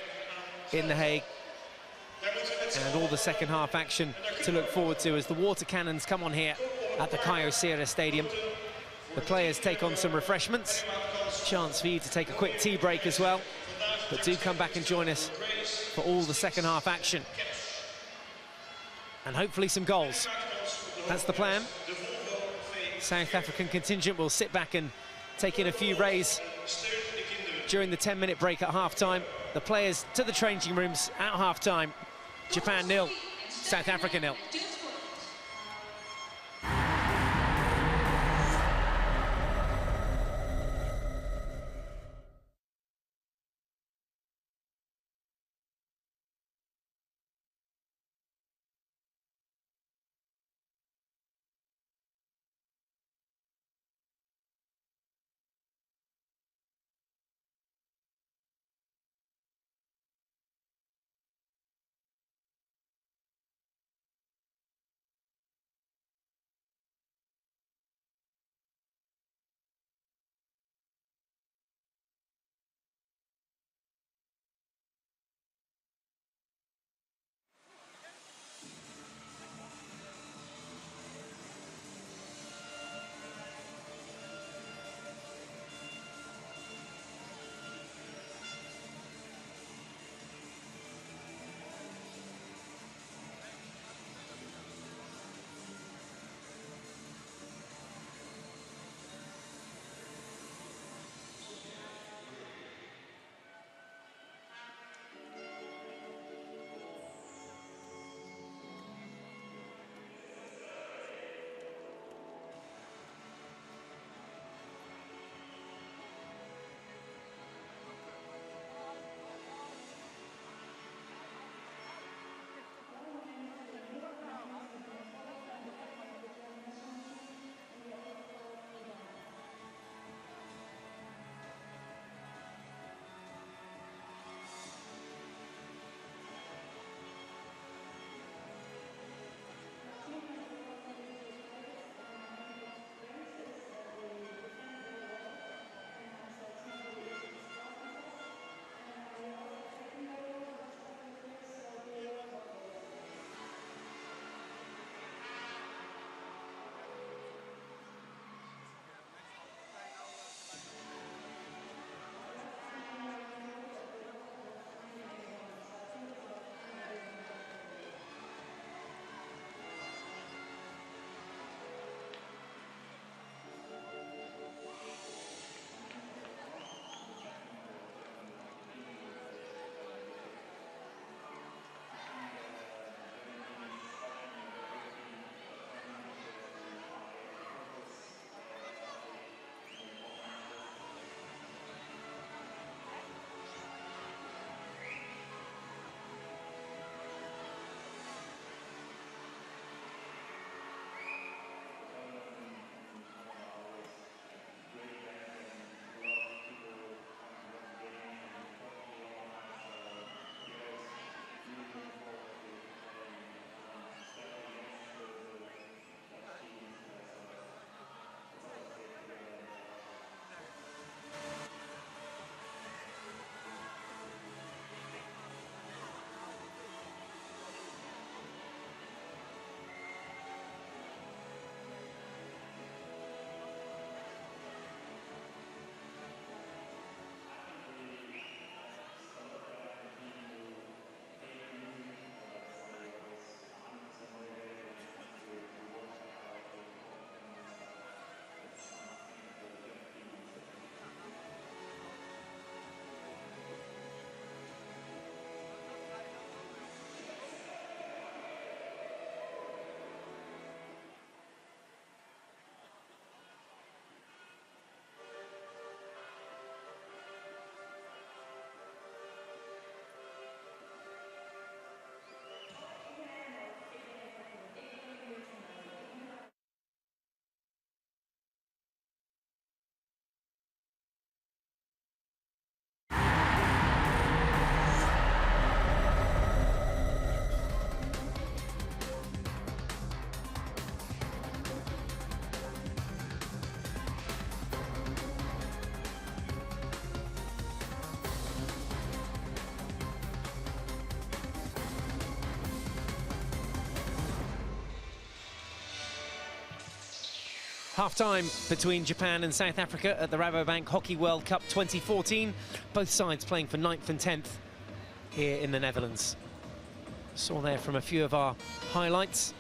in The Hague. And all the second half action to look forward to as the water cannons come on here at the Caio Sierra Stadium. The players take on some refreshments. Chance for you to take a quick tea break as well. But do come back and join us for all the second half action. And hopefully some goals. That's the plan. South African contingent will sit back and take in a few rays during the 10-minute break at half-time. The players to the changing rooms at half-time. Japan 0, South Africa 0. Half-time between Japan and South Africa at the Rabobank Hockey World Cup 2014. Both sides playing for 9th and 10th here in the Netherlands. Saw there from a few of our highlights.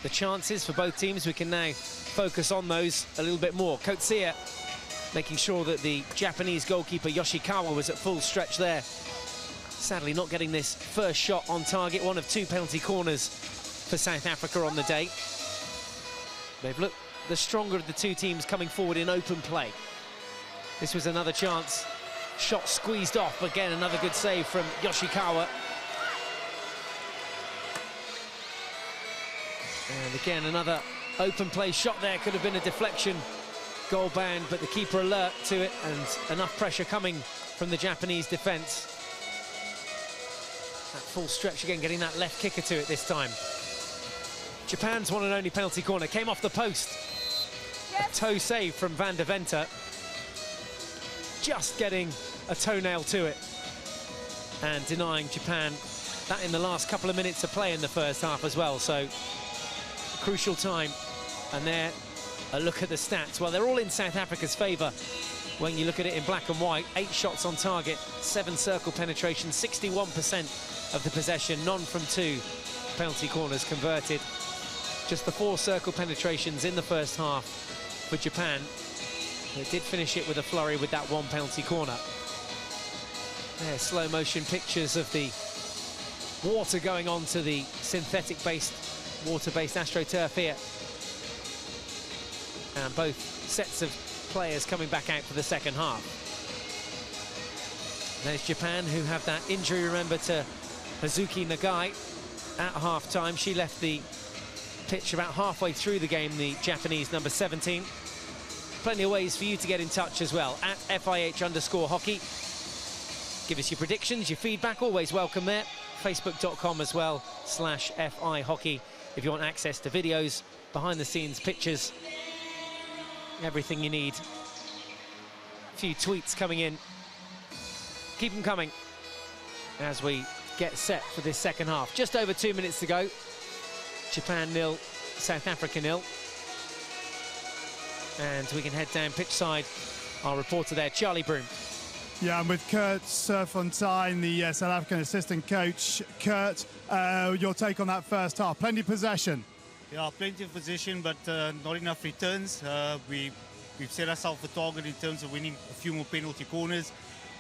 the chances for both teams. We can now focus on those a little bit more. Kotsuya making sure that the Japanese goalkeeper Yoshikawa was at full stretch there. Sadly not getting this first shot on target, one of 2 penalty corners for South Africa on the day. They've looked the stronger of the two teams coming forward in open play. This was another chance. Shot squeezed off. Again, another good save from Yoshikawa. And again, another open play shot there. Could have been a deflection. Goal bound, but the keeper alert to it, and enough pressure coming from the Japanese defence. That full stretch again, getting that left kicker to it this time. Japan's one and only penalty corner came off the post. A toe save from Van der Venter. Just getting a toenail to it and denying Japan that in the last couple of minutes of play in the first half as well. So crucial time. And there, a look at the stats. Well, they're all in South Africa's favour when you look at it in black and white. 8 shots on target, 7 circle penetration, 61% of the possession, none from 2 penalty corners converted. Just the 4 circle penetrations in the first half for Japan. They did finish it with a flurry with that 1 penalty corner. There, slow motion pictures of the water going on to the synthetic-based, water-based AstroTurf here. And both sets of players coming back out for the second half. There's Japan, who have that injury, remember, to Hazuki Nagai at half-time. She left the pitch about halfway through the game, the Japanese number 17. Plenty of ways for you to get in touch as well, at FIH_hockey. Give us your predictions, your feedback, always welcome there. Facebook.com as well, /FIHockey, if you want access to videos, behind-the-scenes pictures, everything you need. A few tweets coming in. Keep them coming as we get set for this second half. Just over 2 minutes to go. Japan 0, South Africa 0. And we can head down pitch side. Our reporter there, Charlie Broom. Yeah, I'm with Kurt Serfontein, the South African assistant coach. Kurt, your take on that first half? Plenty of possession. Yeah, plenty of possession, but not enough returns. We've set ourselves a target in terms of winning a few more penalty corners.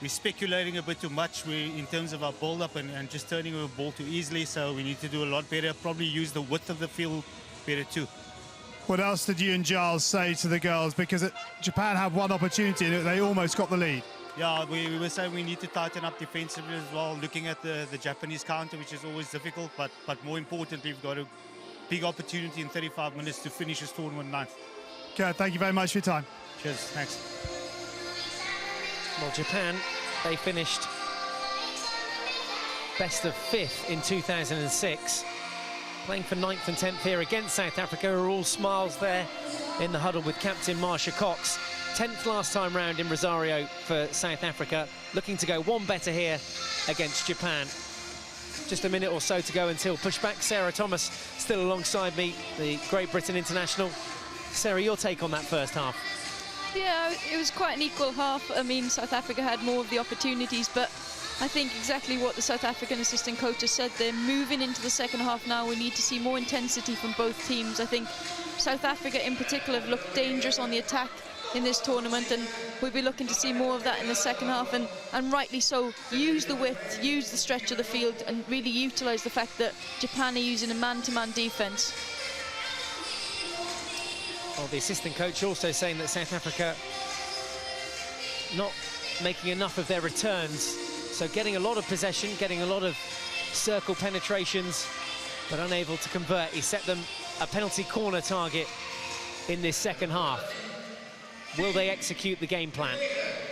We're speculating a bit too much in terms of our build-up and just turning over the ball too easily, so we need to do a lot better, probably use the width of the field better too. What else did you and Giles say to the girls? Because Japan had one opportunity and they almost got the lead. Yeah, we were saying we need to tighten up defensively as well, looking at the Japanese counter, which is always difficult, but more importantly, we've got a big opportunity in 35 minutes to finish this tournament ninth. Kurt, thank you very much for your time. Cheers, thanks. Well, Japan, they finished best of 5th in 2006. Playing for 9th and 10th here against South Africa, are all smiles there in the huddle with captain Marsha Cox. 10th last time round in Rosario for South Africa, looking to go one better here against Japan. Just a minute or so to go until pushback. Sarah Thomas still alongside me, the Great Britain international. Sarah, your take on that first half? Yeah, it was quite an equal half. I mean, South Africa had more of the opportunities, but I think exactly what the South African assistant coach has said. They're moving into the second half now. We need to see more intensity from both teams. I think South Africa in particular have looked dangerous on the attack in this tournament, and we'll be looking to see more of that in the second half, and rightly so. Use the width, use the stretch of the field, and really utilise the fact that Japan are using a man-to-man defence. Well, the assistant coach also saying that South Africa not making enough of their returns, so getting a lot of possession, getting a lot of circle penetrations, but unable to convert. He set them a penalty corner target in this second half. Will they execute the game plan?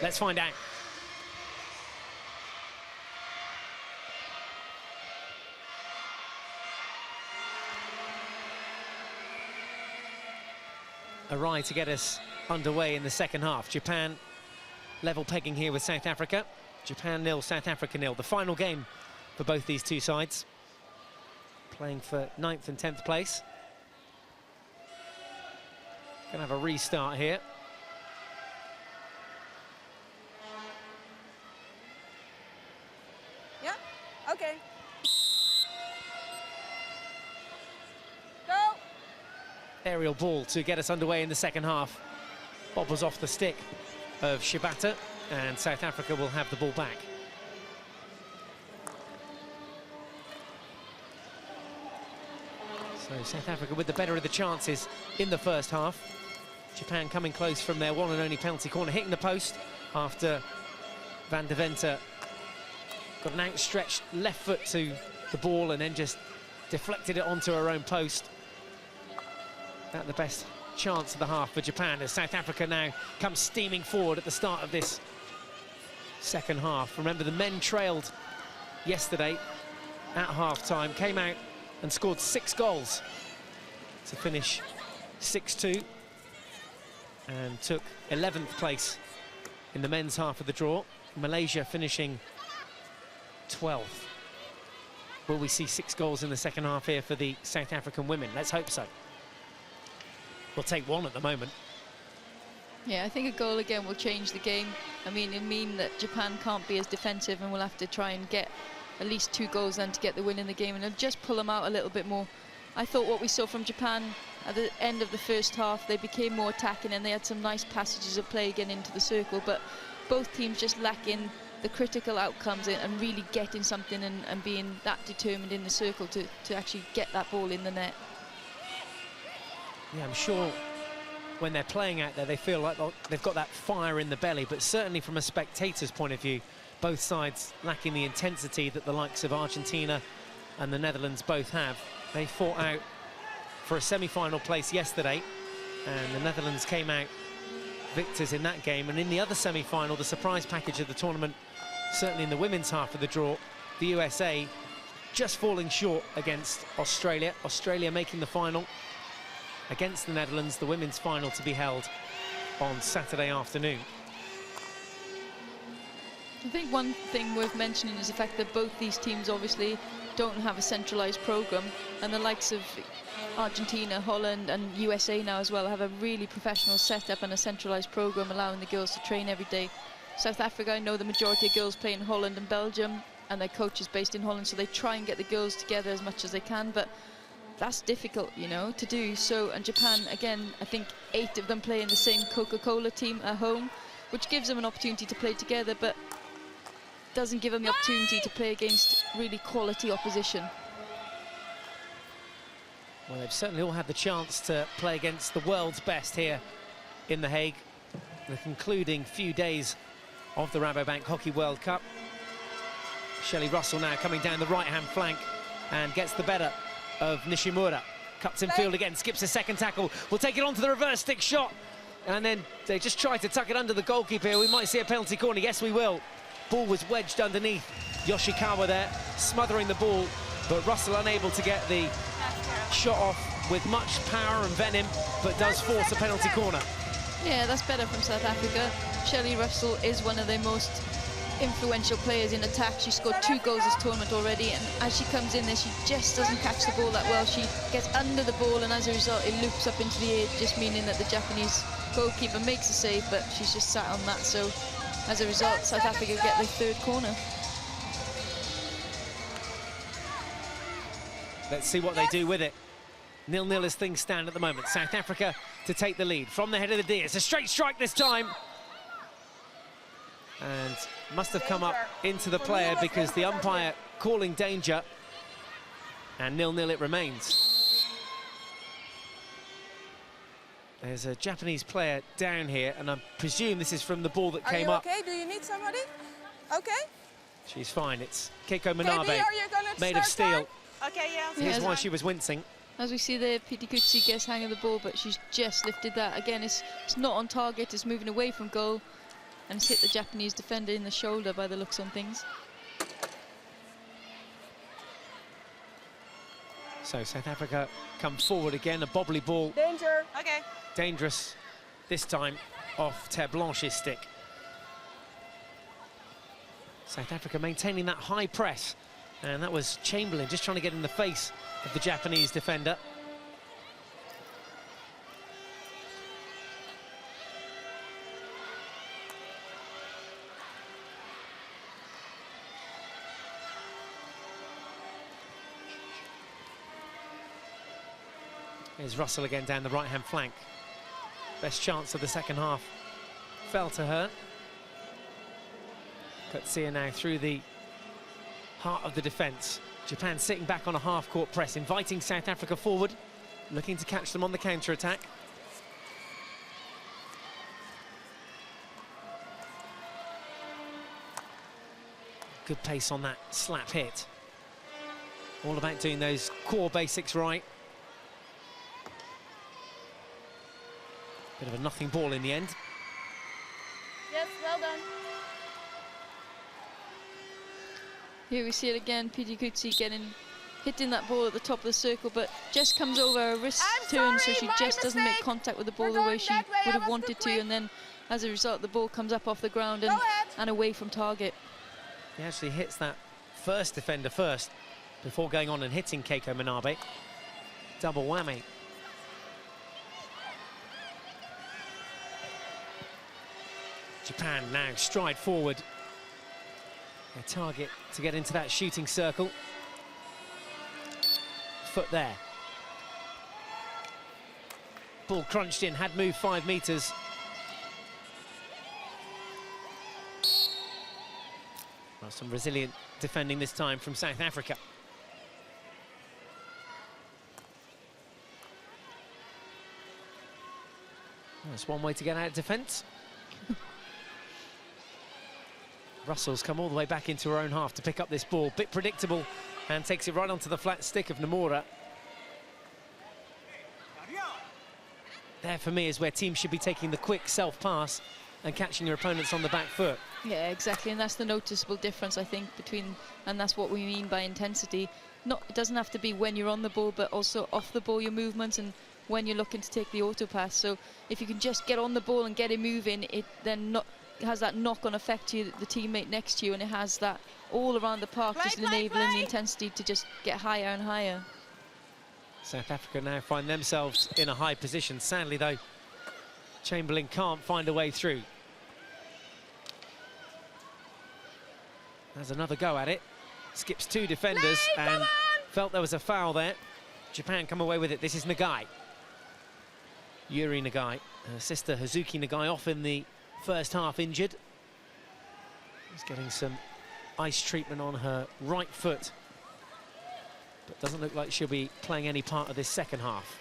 Let's find out. A ride to get us underway in the second half. Japan level pegging here with South Africa. Japan 0, South Africa 0. The final game for both these two sides. Playing for 9th and 10th place. Gonna have a restart here. Yeah? Okay. Go! aerial ball to get us underway in the second half. Bob was off the stick of Shibata, and South Africa will have the ball back. So South Africa with the better of the chances in the first half. Japan coming close from their one and only penalty corner, hitting the post after Van der Venter got an outstretched left foot to the ball and then just deflected it onto her own post. At the best chance of the half for Japan, as South Africa now comes steaming forward at the start of this second half. Remember, the men trailed yesterday at half-time, came out and scored 6 goals to finish 6-2 and took 11th place in the men's half of the draw. Malaysia finishing 12th. Will we see 6 goals in the second half here for the South African women? Let's hope so. We'll take 1 at the moment. Yeah, I think a goal again will change the game. I mean, it'll mean that Japan can't be as defensive and we'll have to try and get at least 2 goals then to get the win in the game, and it'll just pull them out a little bit more. I thought what we saw from Japan at the end of the first half, they became more attacking and they had some nice passages of play again into the circle, but both teams just lacking the critical outcomes and really getting something and being that determined in the circle to actually get that ball in the net. Yeah, I'm sure when they're playing out there, they feel like they've got that fire in the belly, but certainly from a spectator's point of view, both sides lacking the intensity that the likes of Argentina and the Netherlands both have. They fought out for a semi-final place yesterday, and the Netherlands came out victors in that game. And in the other semi-final, the surprise package of the tournament, certainly in the women's half of the draw, the USA just falling short against Australia. Australia making the final against the Netherlands, the women's final to be held on Saturday afternoon. I think one thing worth mentioning is the fact that both these teams obviously don't have a centralised programme, and the likes of Argentina, Holland and USA now as well have a really professional setup and a centralised programme allowing the girls to train every day. South Africa, I know the majority of girls play in Holland and Belgium and their coach is based in Holland, so they try and get the girls together as much as they can, but that's difficult, you know, to do. So, and Japan, again, I think 8 of them play in the same Coca-Cola team at home, which gives them an opportunity to play together, but doesn't give them the opportunity to play against really quality opposition. Well, they've certainly all had the chance to play against the world's best here in The Hague, the concluding few days of the Rabobank Hockey World Cup. Shelley Russell now coming down the right-hand flank and gets the better of Nishimura. Cuts in field again, skips a second tackle, will take it onto the reverse stick shot, and then they just try to tuck it under the goalkeeper here. We might see a penalty corner, yes we will. Ball was wedged underneath Yoshikawa there, smothering the ball, but Russell unable to get the shot off with much power and venom, but does force a penalty corner. Yeah, that's better from South Africa. Shelley Russell is one of their most influential players in attack. She scored 2 goals this tournament already, and as she comes in there, she just doesn't catch the ball that well. She gets under the ball, and as a result, it loops up into the air, just meaning that the Japanese goalkeeper makes a save, but she's just sat on that. So, as a result, South Africa get their 3rd corner. Let's see what they do with it. 0-0 as things stand at the moment. South Africa to take the lead from the head of the D. It's a straight strike this time. And must have come up into the player because the umpire calling danger, and 0-0 it remains. There's a Japanese player down here, and I presume this is from the ball that came up. Are you okay? Do you need somebody? Okay. She's fine. It's Keiko KB, Manabe, are you gonna made of start steel. time? Okay, yeah. Here's why she was wincing. As we see there, Pitikutsi gets hang of the ball, but she's just lifted that. Again, it's not on target, it's moving away from goal, and it's hit the Japanese defender in the shoulder by the looks on things. So South Africa come forward again, a bobbly ball. Danger. Okay. Dangerous, this time off Terre Blanche's stick. South Africa maintaining that high press, and that was Chamberlain just trying to get in the face of the Japanese defender. Here's Russell again down the right-hand flank. Best chance of the second half fell to her. Kutsia now through the heart of the defence. Japan sitting back on a half-court press, inviting South Africa forward, looking to catch them on the counter-attack. Good pace on that slap hit. All about doing those core basics right. Bit of a nothing ball in the end. Yes, well done. Here we see it again, Pidi Kutsi hitting that ball at the top of the circle, but Jess comes over, her wrist turns, so she just doesn't make contact with the ball the way she would have wanted to, and then as a result the ball comes up off the ground and away from target. He actually hits that first defender first before going on and hitting Keiko Manabe. Double whammy. Japan now stride forward. Their target to get into that shooting circle. Foot there. Ball crunched in, had moved 5 metres. Well, some resilient defending this time from South Africa. That's one way to get out of defence. Russell's come all the way back into her own half to pick up this ball. Bit predictable, and takes it right onto the flat stick of Nomura. There, for me, is where teams should be taking the quick self-pass and catching their opponents on the back foot. Yeah, exactly, and that's the noticeable difference, I think, and that's what we mean by intensity. It doesn't have to be when you're on the ball, but also off the ball, your movements, and when you're looking to take the auto pass. So if you can just get on the ball and get it moving, it then has that knock-on effect to the teammate next to you, and it has that all around the park, just enabling the intensity to just get higher and higher. South Africa now find themselves in a high position. Sadly, though, Chamberlain can't find a way through. There's another go at it. Skips 2 defenders and felt there was a foul there. Japan come away with it. This is Nagai. Yuri Nagai. Her sister Hazuki Nagai off in the first half, injured. She's getting some ice treatment on her right foot, but doesn't look like she'll be playing any part of this second half.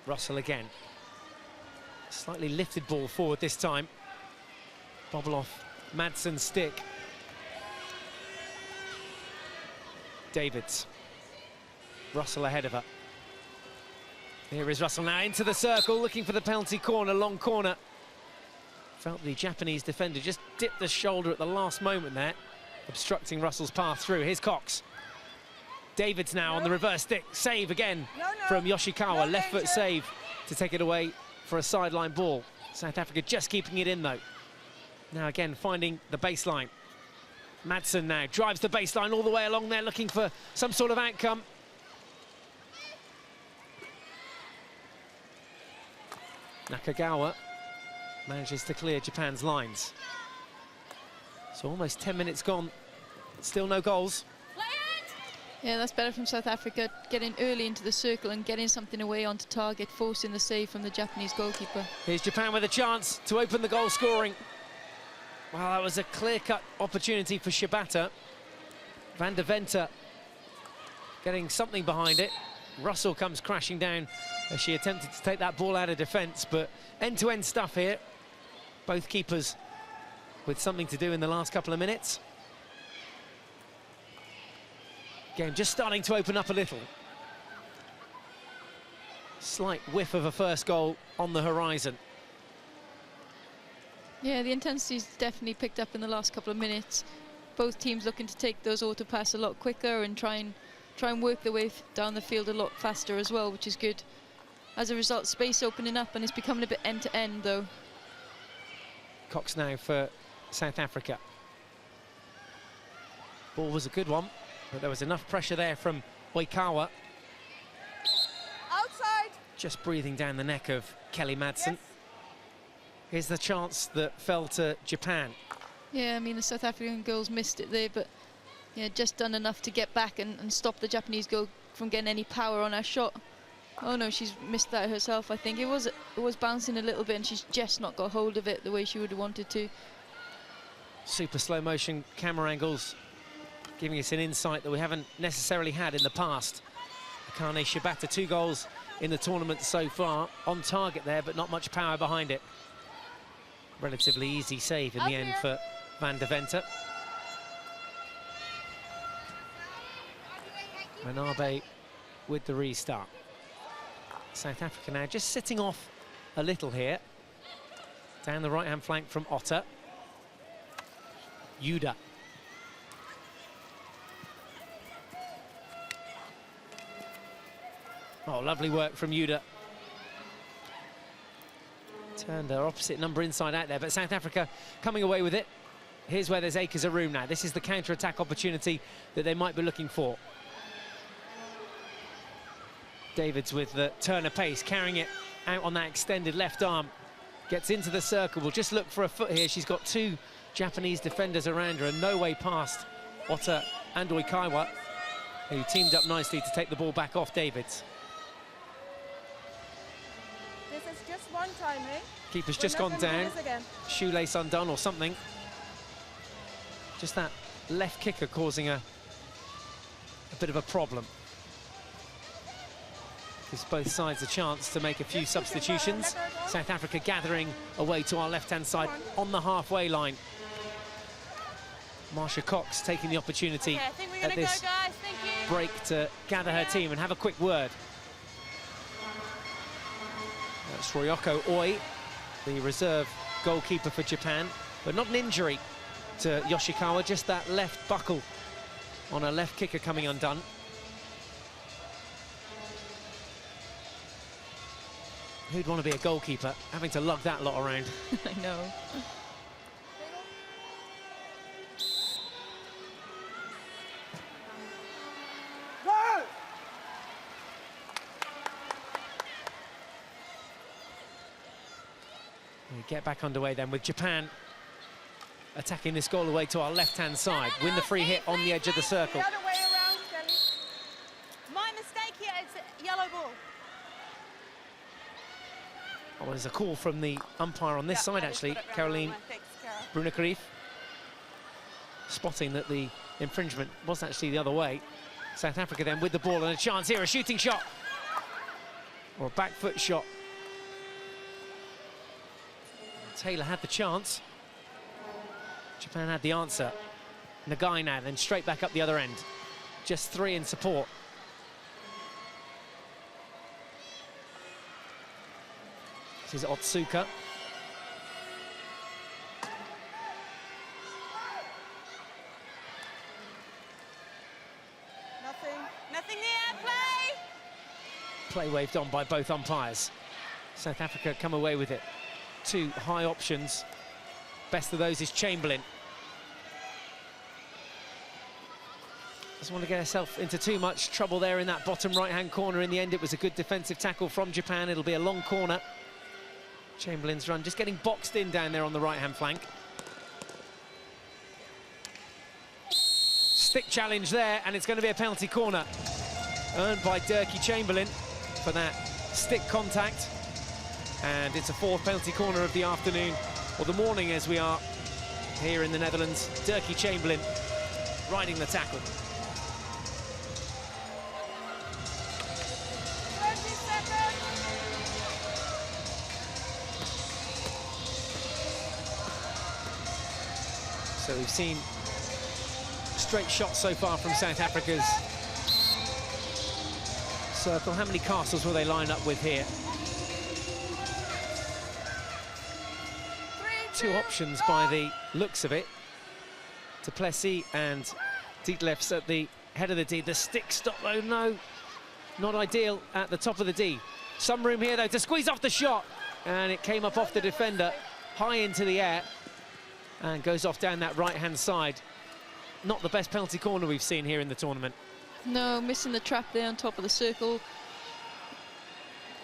Russell again. Slightly lifted ball forward this time. Bobble off Madsen's stick. Davids. Russell ahead of her. Here is Russell now into the circle, looking for the penalty corner, long corner. Felt the Japanese defender just dipped the shoulder at the last moment there, obstructing Russell's path through. Here's Cox. Davids now on the reverse stick. Save again from Yoshikawa. Left foot save to take it away for a sideline ball. South Africa just keeping it in, though. Now again finding the baseline. Madsen now drives the baseline all the way along there, looking for some sort of outcome. Nakagawa manages to clear Japan's lines. So almost 10 minutes gone, still no goals. Yeah, that's better from South Africa, getting early into the circle and getting something away onto target, forcing the save from the Japanese goalkeeper. Here's Japan with a chance to open the goal scoring. Well, that was a clear-cut opportunity for Shibata. Van der Venter getting something behind it. Russell comes crashing down as she attempted to take that ball out of defence, but end-to-end stuff here. Both keepers with something to do in the last couple of minutes. Game just starting to open up a little. Slight whiff of a first goal on the horizon. Yeah, the intensity's definitely picked up in the last couple of minutes. Both teams looking to take those auto pass a lot quicker and try and work their way down the field a lot faster as well, which is good. As a result, space opening up, and it's becoming a bit end-to-end, though. Cox now for South Africa. Ball was a good one, but there was enough pressure there from Oikawa. Outside. Just breathing down the neck of Kelly Madsen. Here's the chance that fell to Japan. Yeah, I mean, the South African girls missed it there, but yeah, just done enough to get back and stop the Japanese girl from getting any power on her shot. Oh no, she's missed that herself, I think. It was bouncing a little bit, and she's just not got hold of it the way she would have wanted to. Super slow motion camera angles giving us an insight that we haven't necessarily had in the past. Akane Shibata, 2 goals in the tournament so far. On target there, but not much power behind it. Relatively easy save in the end for Van de Venter. Manabe with the restart. South Africa now just sitting off a little here. Down the right-hand flank from Otter. Yuda. Oh, lovely work from Yuda. Turned her opposite number inside out there, but South Africa coming away with it. Here's where there's acres of room now. This is the counter-attack opportunity that they might be looking for. Davids with the turn of pace, carrying it out on that extended left arm. Gets into the circle, will just look for a foot here. She's got 2 Japanese defenders around her and no way past Otter and Oikawa, who teamed up nicely to take the ball back off Davids. This is just one time, eh? Keeper's We're just not gone gonna do down. this again. Shoelace undone or something. Just that left kicker causing a bit of a problem. Gives both sides a chance to make a few substitutions. South Africa gathering away to our left-hand side on the halfway line. Marsha Cox taking the opportunity at this break to gather her team and have a quick word. That's Ryoko Oi, the reserve goalkeeper for Japan, but not an injury to Yoshikawa, just that left buckle on a left kicker coming undone. Who'd want to be a goalkeeper, having to lug that lot around? I know. We get back underway then with Japan attacking this goal away to our left-hand side. Win the free hit on the edge of the circle. The other way around, Kelly. My mistake here, it's a yellow ball. Oh, there's a call from the umpire on this side, actually, Caroline Brunekrief, spotting that the infringement was actually the other way. South Africa then with the ball and a chance here, a shooting shot. Or a back foot shot. Taylor had the chance. Japan had the answer. Nagai now, then straight back up the other end. Just 3 in support. This is Otsuka. Nothing there, play! Play waved on by both umpires. South Africa come away with it. 2 high options. Best of those is Chamberlain. Doesn't want to get herself into too much trouble there in that bottom right-hand corner. In the end, it was a good defensive tackle from Japan. It'll be a long corner. Chamberlain's run just getting boxed in down there on the right-hand flank. Stick challenge there, and it's going to be a penalty corner earned by Dirkie Chamberlain for that stick contact. And it's a 4th penalty corner of the afternoon, or the morning as we are here in the Netherlands. Dirkie Chamberlain riding the tackle. So we've seen straight shots so far from South Africa's circle. How many castles will they line up with here? 2 options by the looks of it. Du Plessis and Dietlefs at the head of the D. The stick stop, though, no, not ideal at the top of the D. Some room here, though, to squeeze off the shot. And it came up off the defender, high into the air, and goes off down that right-hand side. Not the best penalty corner we've seen here in the tournament. No, missing the trap there on top of the circle.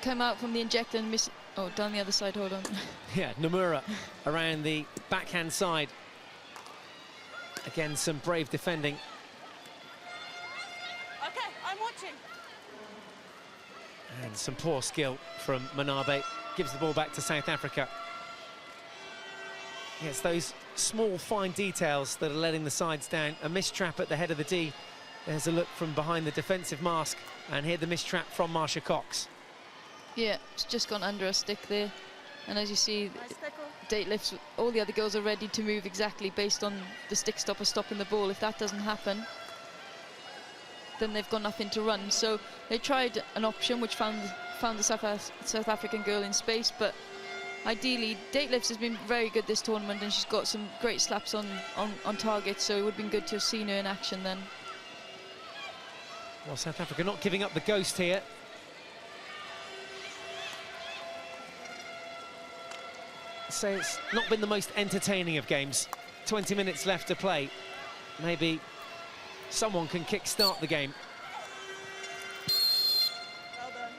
Came out from the injector and miss. Oh, down the other side, hold on. Yeah, Nomura around the backhand side Again, some brave defending. Okay, I'm watching. And some poor skill from Manabe. Gives the ball back to South Africa. Yeah, it's those small, fine details that are letting the sides down. A missed trap at the head of the D. There's a look from behind the defensive mask. And here the missed trap from Marsha Cox. Yeah, it's just gone under a stick there. And as you see, Nice tackle. Date lifts, all the other girls are ready to move exactly based on the stick stopper stopping the ball. If that doesn't happen, then they've got nothing to run. So they tried an option which found the South African girl in space, but ideally Date lifts has been very good this tournament, and she's got some great slaps on target, so it would have been good to have seen her in action then. Well, South Africa not giving up the ghost here. So it's not been the most entertaining of games. 20 minutes left to play. Maybe someone can kick-start the game. Well done.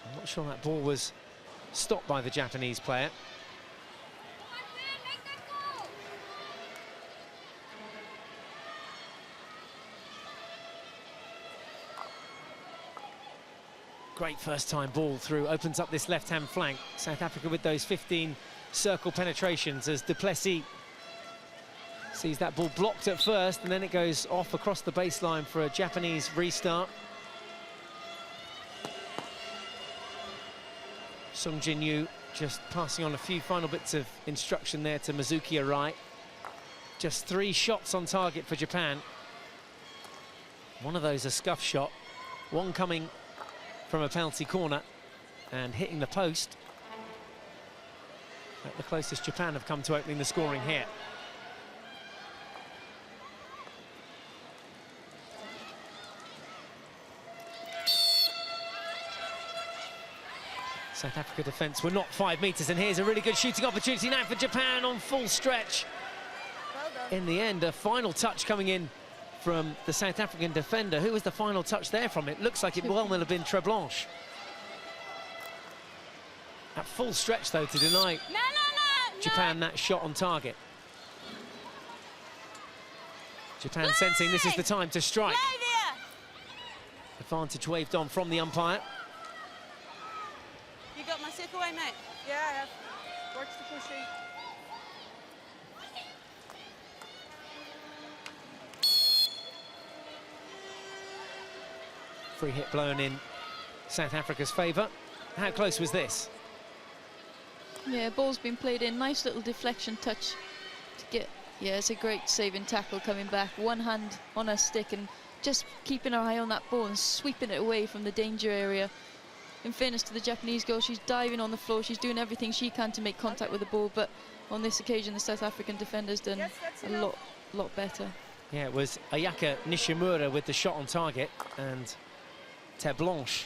I'm not sure that ball was stopped by the Japanese player. Great first-time ball through, opens up this left-hand flank. South Africa with those 15 circle penetrations as Du Plessis sees that ball blocked at first, and then it goes off across the baseline for a Japanese restart. Sung Jin-Yu just passing on a few final bits of instruction there to Mizuki Arai. Just 3 shots on target for Japan. One of those a scuff shot, one coming from a penalty corner and hitting the post. At the closest Japan have come to opening the scoring here. South Africa defence were not 5 metres, and here's a really good shooting opportunity now for Japan on full stretch. Well done. In the end, a final touch coming in from the South African defender. Who was the final touch there from? It looks like it well will have been Treblanche. At full stretch, though, to deny Japan that shot on target. Japan sensing this is the time to strike. Advantage waved on from the umpire. You got my sick away, mate? Yeah, I have. Watch the pushing. Free hit blown in South Africa's favour. How close was this? Yeah, ball's been played in. Nice little deflection touch to get. Yeah, it's a great saving tackle coming back. One hand on her stick and just keeping her eye on that ball and sweeping it away from the danger area. In fairness to the Japanese girl, she's diving on the floor. She's doing everything she can to make contact with the ball, but on this occasion, the South African defender's done a lot better. Yeah, it was Ayaka Nishimura with the shot on target, and Treblanche,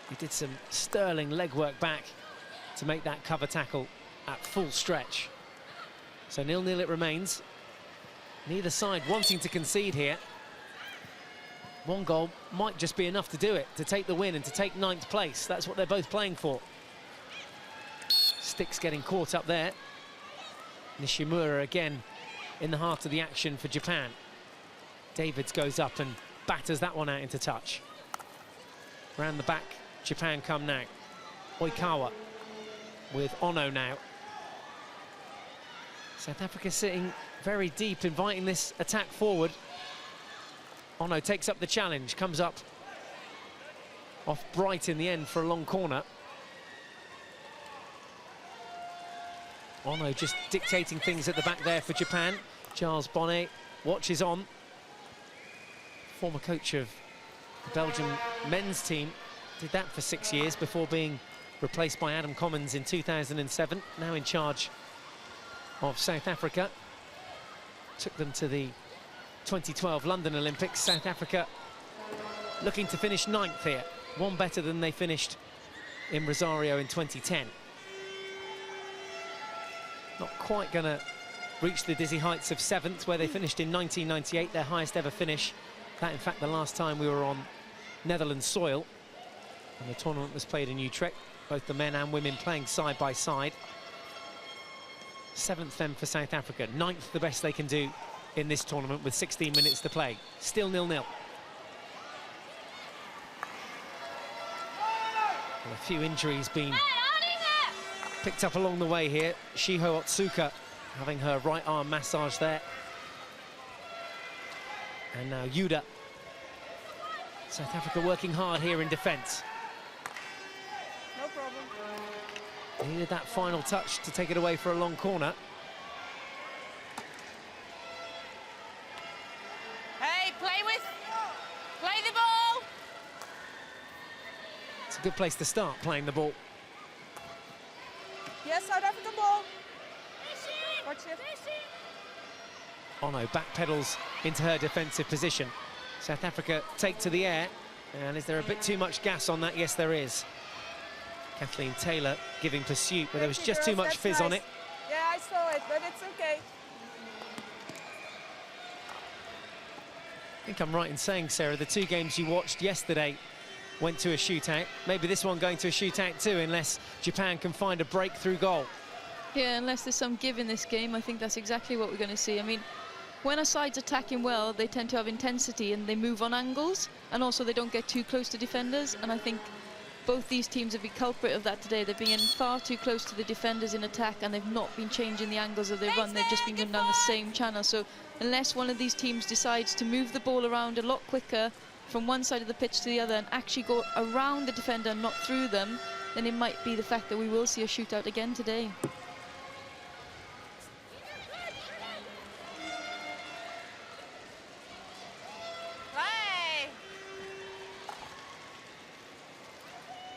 he did some sterling legwork back to make that cover tackle at full stretch. So 0-0 it remains. Neither side wanting to concede here. One goal might just be enough to do it, to take the win and to take 9th place. That's what they're both playing for. Sticks getting caught up there. Nishimura again in the heart of the action for Japan. Davids goes up and batters that one out into touch. Round the back, Japan come now. Oikawa with Ono now. South Africa sitting very deep, inviting this attack forward. Ono takes up the challenge, comes up off Bright in the end for a long corner. Ono just dictating things at the back there for Japan. Charles Bonnet watches on. Former coach of the Belgian men's team, did that for 6 years before being replaced by Adam Commons in 2007, now in charge of South Africa. Took them to the 2012 London Olympics. South Africa looking to finish 9th here, one better than they finished in Rosario in 2010. Not quite going to reach the dizzy heights of 7th, where they finished in 1998, their highest ever finish. That, in fact, the last time we were on Netherlands soil. And the tournament was played in Utrecht, both the men and women playing side by side. 7th then for South Africa, 9th the best they can do in this tournament with 16 minutes to play. Still 0-0. A few injuries being picked up along the way here. Shiho Otsuka having her right arm massage there. And now Yuda. South Africa working hard here in defence. No problem. Needed that final touch to take it away for a long corner. Hey, play the ball. It's a good place to start playing the ball. Yes, South African ball. Watch it. Ono backpedals into her defensive position. South Africa take to the air. And is there a bit too much gas on that? Yes, there is. Kathleen Taylor giving pursuit, but there was just too much fizz on it. Yeah, I saw it, but it's okay. I think I'm right in saying, Sarah, the 2 games you watched yesterday went to a shootout. Maybe this one going to a shootout too, unless Japan can find a breakthrough goal. Yeah, unless there's some give in this game, I think that's exactly what we're going to see. I mean, when a side's attacking well, they tend to have intensity and they move on angles, and also they don't get too close to defenders, and I think both these teams have been culprit of that today. They've been far too close to the defenders in attack, and they've not been changing the angles of their run. They've just been going down the same channel. So unless one of these teams decides to move the ball around a lot quicker from one side of the pitch to the other and actually go around the defender and not through them, then it might be the fact that we will see a shootout again today.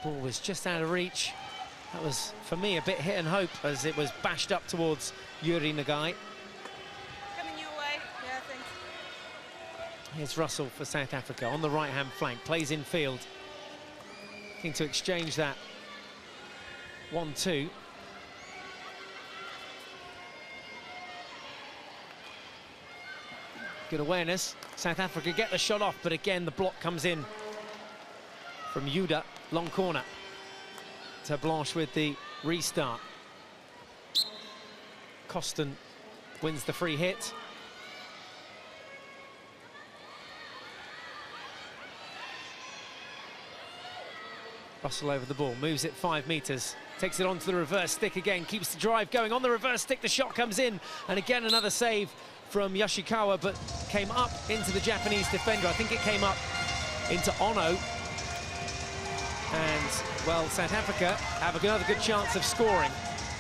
Ball was just out of reach. That was, for me, a bit hit and hope as it was bashed up towards Yuri Nagai. Coming your way. Yeah, thanks. Here's Russell for South Africa on the right-hand flank, plays in field. Looking to exchange that 1-2. Good awareness. South Africa get the shot off, but again the block comes in from Yuda, long corner. To Blanche with the restart. Coston wins the free hit. Russell over the ball, moves it 5 metres, takes it onto the reverse stick again, keeps the drive going on the reverse stick, the shot comes in, and again another save from Yoshikawa, but came up into the Japanese defender. I think it came up into Ono. And, well, South Africa have another good chance of scoring.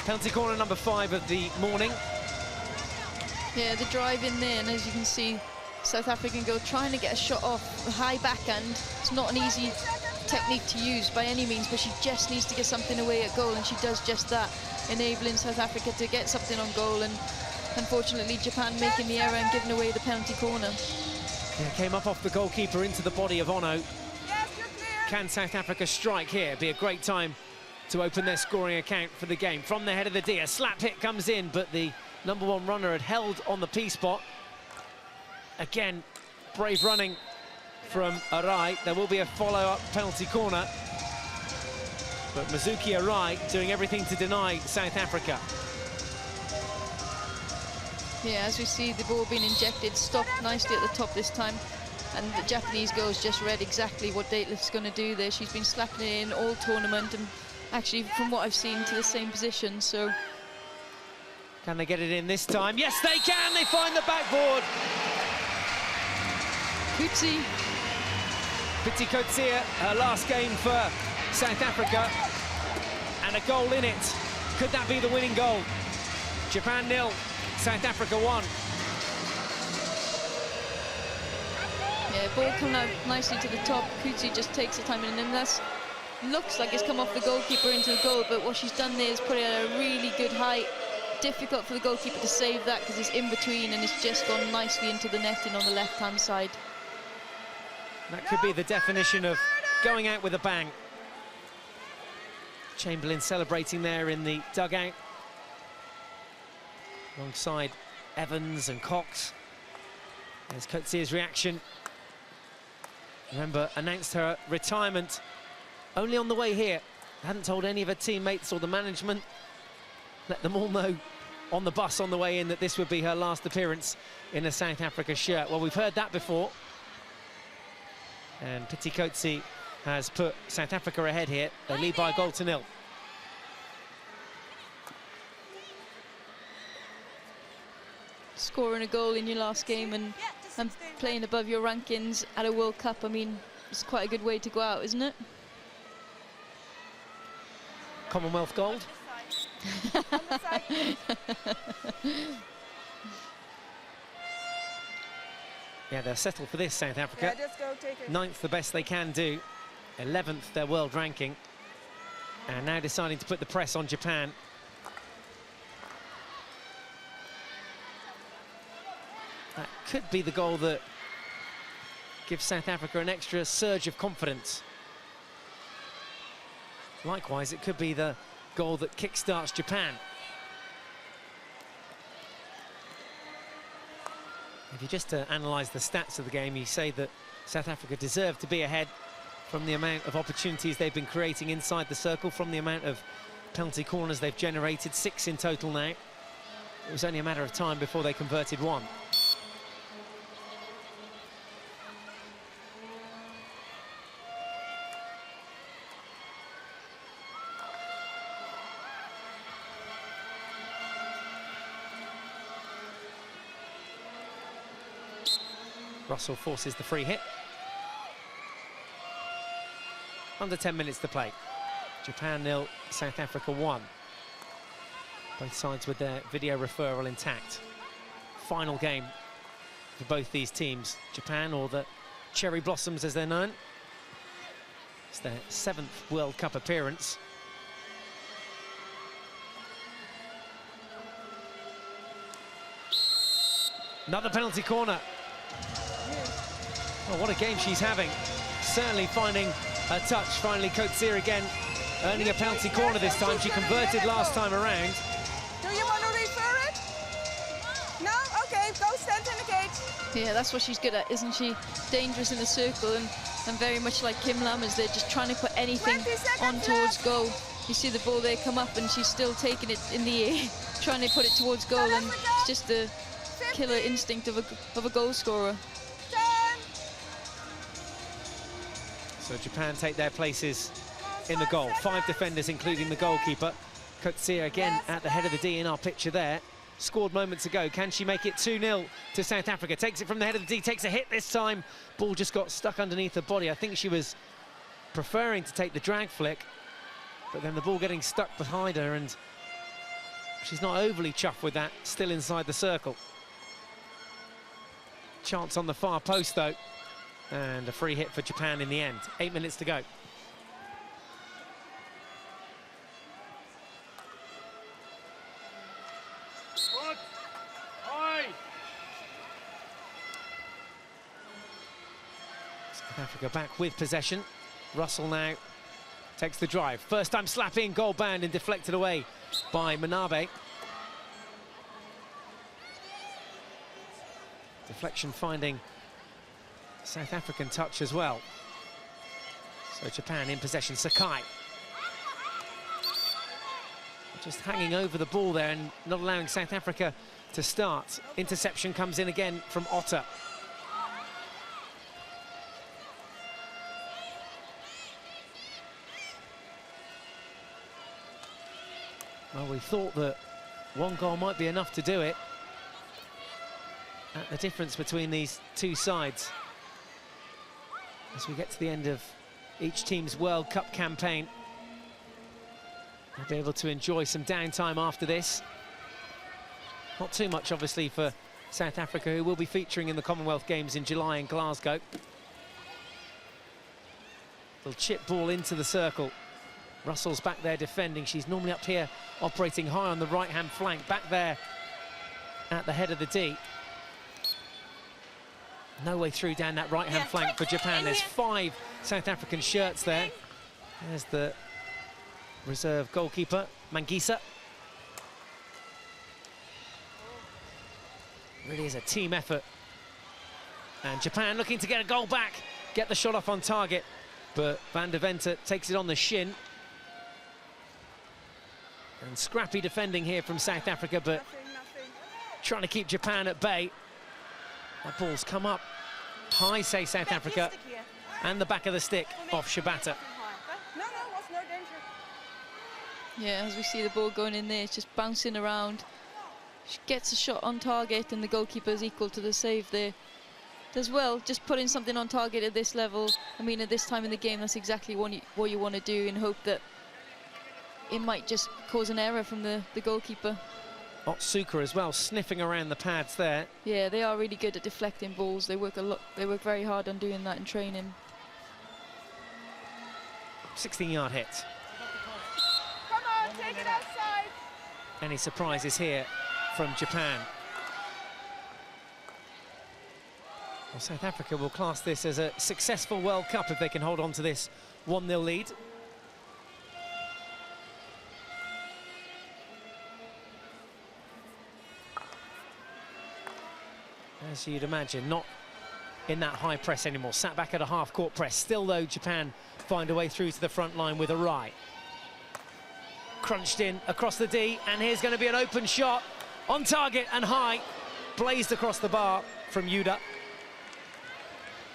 Penalty corner number 5 of the morning. Yeah, the drive in there, and as you can see, South African girl trying to get a shot off the high backhand. It's not an easy technique to use by any means, but she just needs to get something away at goal, and she does just that, enabling South Africa to get something on goal, and unfortunately Japan making the error and giving away the penalty corner. Yeah, came up off the goalkeeper into the body of Ono. Yes, you're clear. Can South Africa strike here? Be a great time to open their scoring account for the game. From the head of the D, a slap hit comes in, but the #1 runner had held on the P spot. Again, brave running from Arai. There will be a follow-up penalty corner, but Mizuki Arai doing everything to deny South Africa. Yeah, as we see the ball being injected, stopped nicely at the top this time, and the Japanese girls just read exactly what Detlef's going to do there. She's been slapping it in all tournament, and actually, from what I've seen, to the same position. So, can they get it in this time? Yes, they can. They find the backboard. Kutsi. Piti Coetzee, her last game for South Africa, and a goal in it. Could that be the winning goal? Japan 0, South Africa 1. Yeah, ball coming out nicely to the top. Kutsi just takes the time, and then that looks like it's come off the goalkeeper into the goal, but what she's done there is put it at a really good height. Difficult for the goalkeeper to save that because it's in between, and it's just gone nicely into the netting on the left-hand side. That could be the definition of going out with a bang. Chamberlain celebrating there in the dugout, alongside Evans and Cox. There's Coetzee's reaction. Remember, announced her retirement only on the way here. Hadn't told any of her teammates or the management. Let them all know on the bus on the way in that this would be her last appearance in a South Africa shirt. Well, we've heard that before. And Pitikotsi has put South Africa ahead here. They lead by a 1-0. Scoring a goal in your last game and playing above your rankings at a World Cup, I mean, it's quite a good way to go out, isn't it? Commonwealth gold. Yeah, they're settled for this, South Africa. Yeah, just go take it. 9th, the best they can do. 11th, their world ranking. And now deciding to put the press on Japan. That could be the goal that gives South Africa an extra surge of confidence. Likewise, it could be the goal that kickstarts Japan. If you just analyse the stats of the game, you say that South Africa deserved to be ahead from the amount of opportunities they've been creating inside the circle, from the amount of penalty corners they've generated, 6 in total now. It was only a matter of time before they converted 1. Russell forces the free hit. Under 10 minutes to play. Japan 0, South Africa 1. Both sides with their video referral intact. Final game for both these teams. Japan, or the Cherry Blossoms as they're known. It's their 7th World Cup appearance. Another penalty corner. Oh, what a game she's having. Certainly finding a touch. Finally, Coetzee again earning a penalty corner this time. She converted last time around. Do you want to refer it? No? Okay, go stand in the cage. Yeah, that's what she's good at, isn't she? Dangerous in the circle, and very much like Kim Lammers, they're just trying to put anything on towards goal. You see the ball there come up, and she's still taking it in the air, trying to put it towards goal, and it's just the killer instinct of a goal scorer. So Japan take their places in the goal. 5 defenders, including the goalkeeper. Coetzee again at the head of the D in our picture there. Scored moments ago. Can she make it 2-0 to South Africa? Takes it from the head of the D, takes a hit this time. Ball just got stuck underneath her body. I think she was preferring to take the drag flick, but then the ball getting stuck behind her, and she's not overly chuffed with that, still inside the circle. Chance on the far post, though. And a free hit for Japan in the end. 8 minutes to go. South Africa back with possession. Russell now takes the drive. First time slapping, goal banned and deflected away by Manabe. Deflection finding South African touch as well. So Japan in possession. Sakai just hanging over the ball there and not allowing South Africa to start. Interception comes in again from Otter. Well, we thought that 1 goal might be enough to do it. At the difference between these two sides, as we get to the end of each team's World Cup campaign, they'll be able to enjoy some downtime after this. Not too much, obviously, for South Africa, who will be featuring in the Commonwealth Games in July in Glasgow. Little chip ball into the circle. Russell's back there defending. She's normally up here operating high on the right-hand flank, back there at the head of the D. No way through down that right-hand flank for Japan. There's 5 South African shirts there. There's the reserve goalkeeper, Mangisa. Really is a team effort. And Japan looking to get a goal back, get the shot off on target, but Van der Venter takes it on the shin. And scrappy defending here from South Africa, but trying to keep Japan at bay. That ball's come up high, say South Africa, and the back of the stick off Shibata. No, was no danger. Yeah, as we see the ball going in there, it's just bouncing around. She gets a shot on target, and the goalkeeper's equal to the save there. As well, just putting something on target at this level, I mean, at this time in the game, that's exactly what you want to do, and hope that it might just cause an error from the goalkeeper. Otsuka as well, sniffing around the pads there. Yeah, they are really good at deflecting balls. They work a lot. They work very hard on doing that in training. 16-yard hit. Come on, take it outside. Any surprises here from Japan? Well, South Africa will class this as a successful World Cup if they can hold on to this 1-0 lead. As you'd imagine, not in that high press anymore, sat back at a half-court press. Still, though, Japan find a way through to the front line with a right. Crunched in across the D, and here's going to be an open shot on target and high, blazed across the bar from Yuda.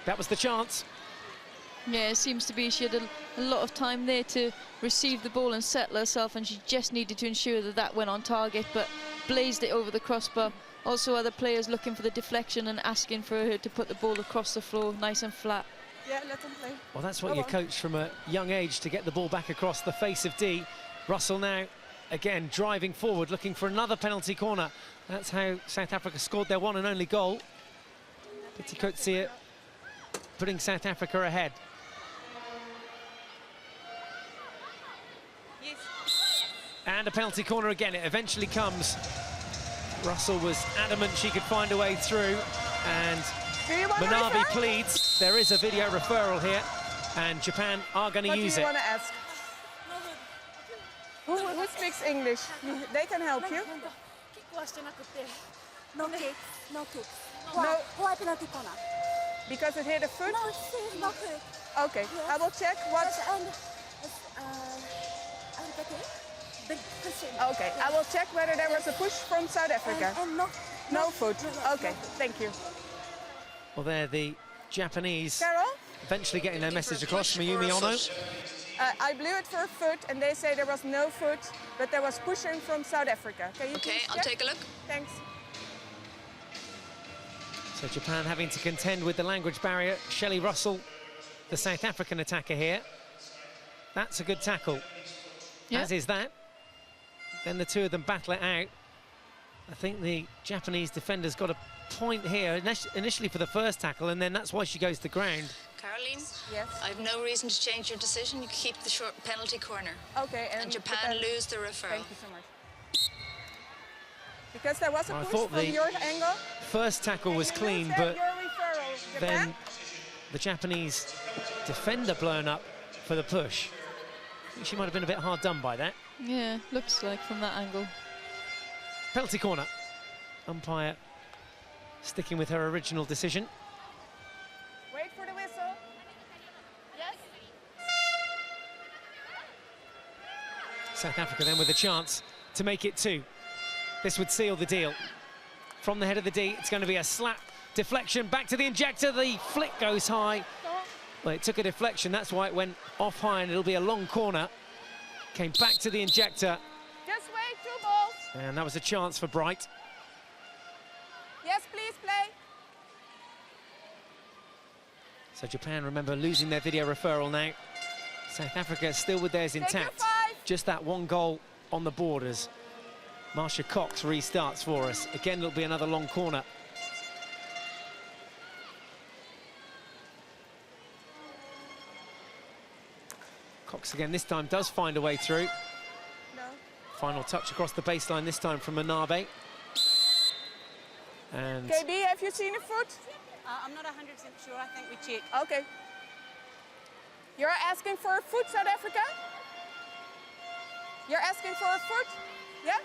That was the chance. Yeah, it seems to be she had a lot of time there to receive the ball and settle herself, and she just needed to ensure that that went on target, but blazed it over the crossbar. Also, other players looking for the deflection and asking for her to put the ball across the floor, nice and flat. Yeah, let them play. Well, that's what you coach from a young age, to get the ball back across the face of D. Russell now, again, driving forward, looking for another penalty corner. That's how South Africa scored their one and only goal. Petitcoetzee putting South Africa ahead. Yes. And a penalty corner again. It eventually comes. Russell was adamant she could find a way through, and Manabi pleads. There is a video referral here, and Japan are going to use it. What do you want to ask? Who speaks English? They can help you. No kick, no kick. No. Why penalty corner? Because it hit a foot? No, it's no kick. Okay, Yes. I will check what... Okay, I will check whether there was a push from South Africa. And No foot. Okay, thank you. Well, there the Japanese Carol? eventually getting their message across. Mayumi Ono. I blew it for a foot, and they say there was no foot, but there was pushing from South Africa. Can you please check? take a look. Thanks. So Japan having to contend with the language barrier. Shelley Russell, the South African attacker here. That's a good tackle, as is that. Then the two of them battle it out. I think the Japanese defender's got a point here, initially for the first tackle, and then that's why she goes to the ground. Caroline, Yes. I have no reason to change your decision. You keep the short penalty corner. Okay, And Japan lose the referral. Thank you so much. Because there was a I push thought from the your angle. First tackle was You clean, lose but your referral, Japan. then the Japanese defender blown up for the push. I think she might have been a bit hard done by that. Yeah, looks like from that angle. Penalty corner. Umpire sticking with her original decision. Wait for the whistle. Yes. South Africa then with a chance to make it 2. This would seal the deal. From the head of the D, it's going to be a slap deflection back to the injector. The flick goes high. Well, it took a deflection, that's why it went off high, and it'll be a long corner. Came back to the injector, Just wait, 2 balls. and that was a chance for Bright. Yes, please play. So Japan, remember, losing their video referral now. South Africa still with theirs Take your intact. 5. Just that one goal on the borders. Marsha Cox restarts for us. Again, it'll be another long corner. Cox again this time does find a way through. No. Final touch across the baseline this time from Manabe. And KB, have you seen a foot? I'm not 100% sure. I think we checked. Okay. You're asking for a foot, South Africa? You're asking for a foot? Yeah?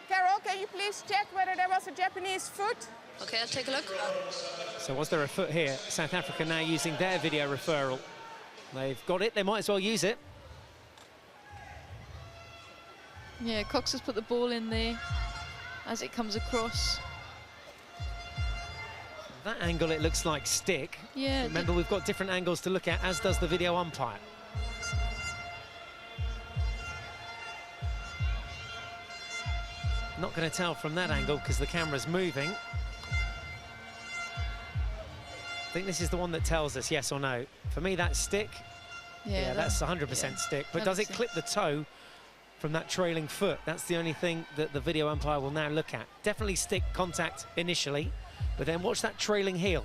Carol, can you please check whether there was a Japanese foot? Okay, I'll take a look. so was there a foot here? South Africa now using their video referral. They've got it, they might as well use it. Yeah, Cox has put the ball in there as it comes across. That angle, it looks like stick. Yeah. Remember, we've got different angles to look at, as does the video umpire. Not going to tell from that angle because the camera's moving. I think this is the one that tells us yes or no. For me, that's stick. Yeah, that's 100% stick. But does it clip the toe from that trailing foot? That's the only thing that the video umpire will now look at. Definitely stick contact initially, but then watch that trailing heel.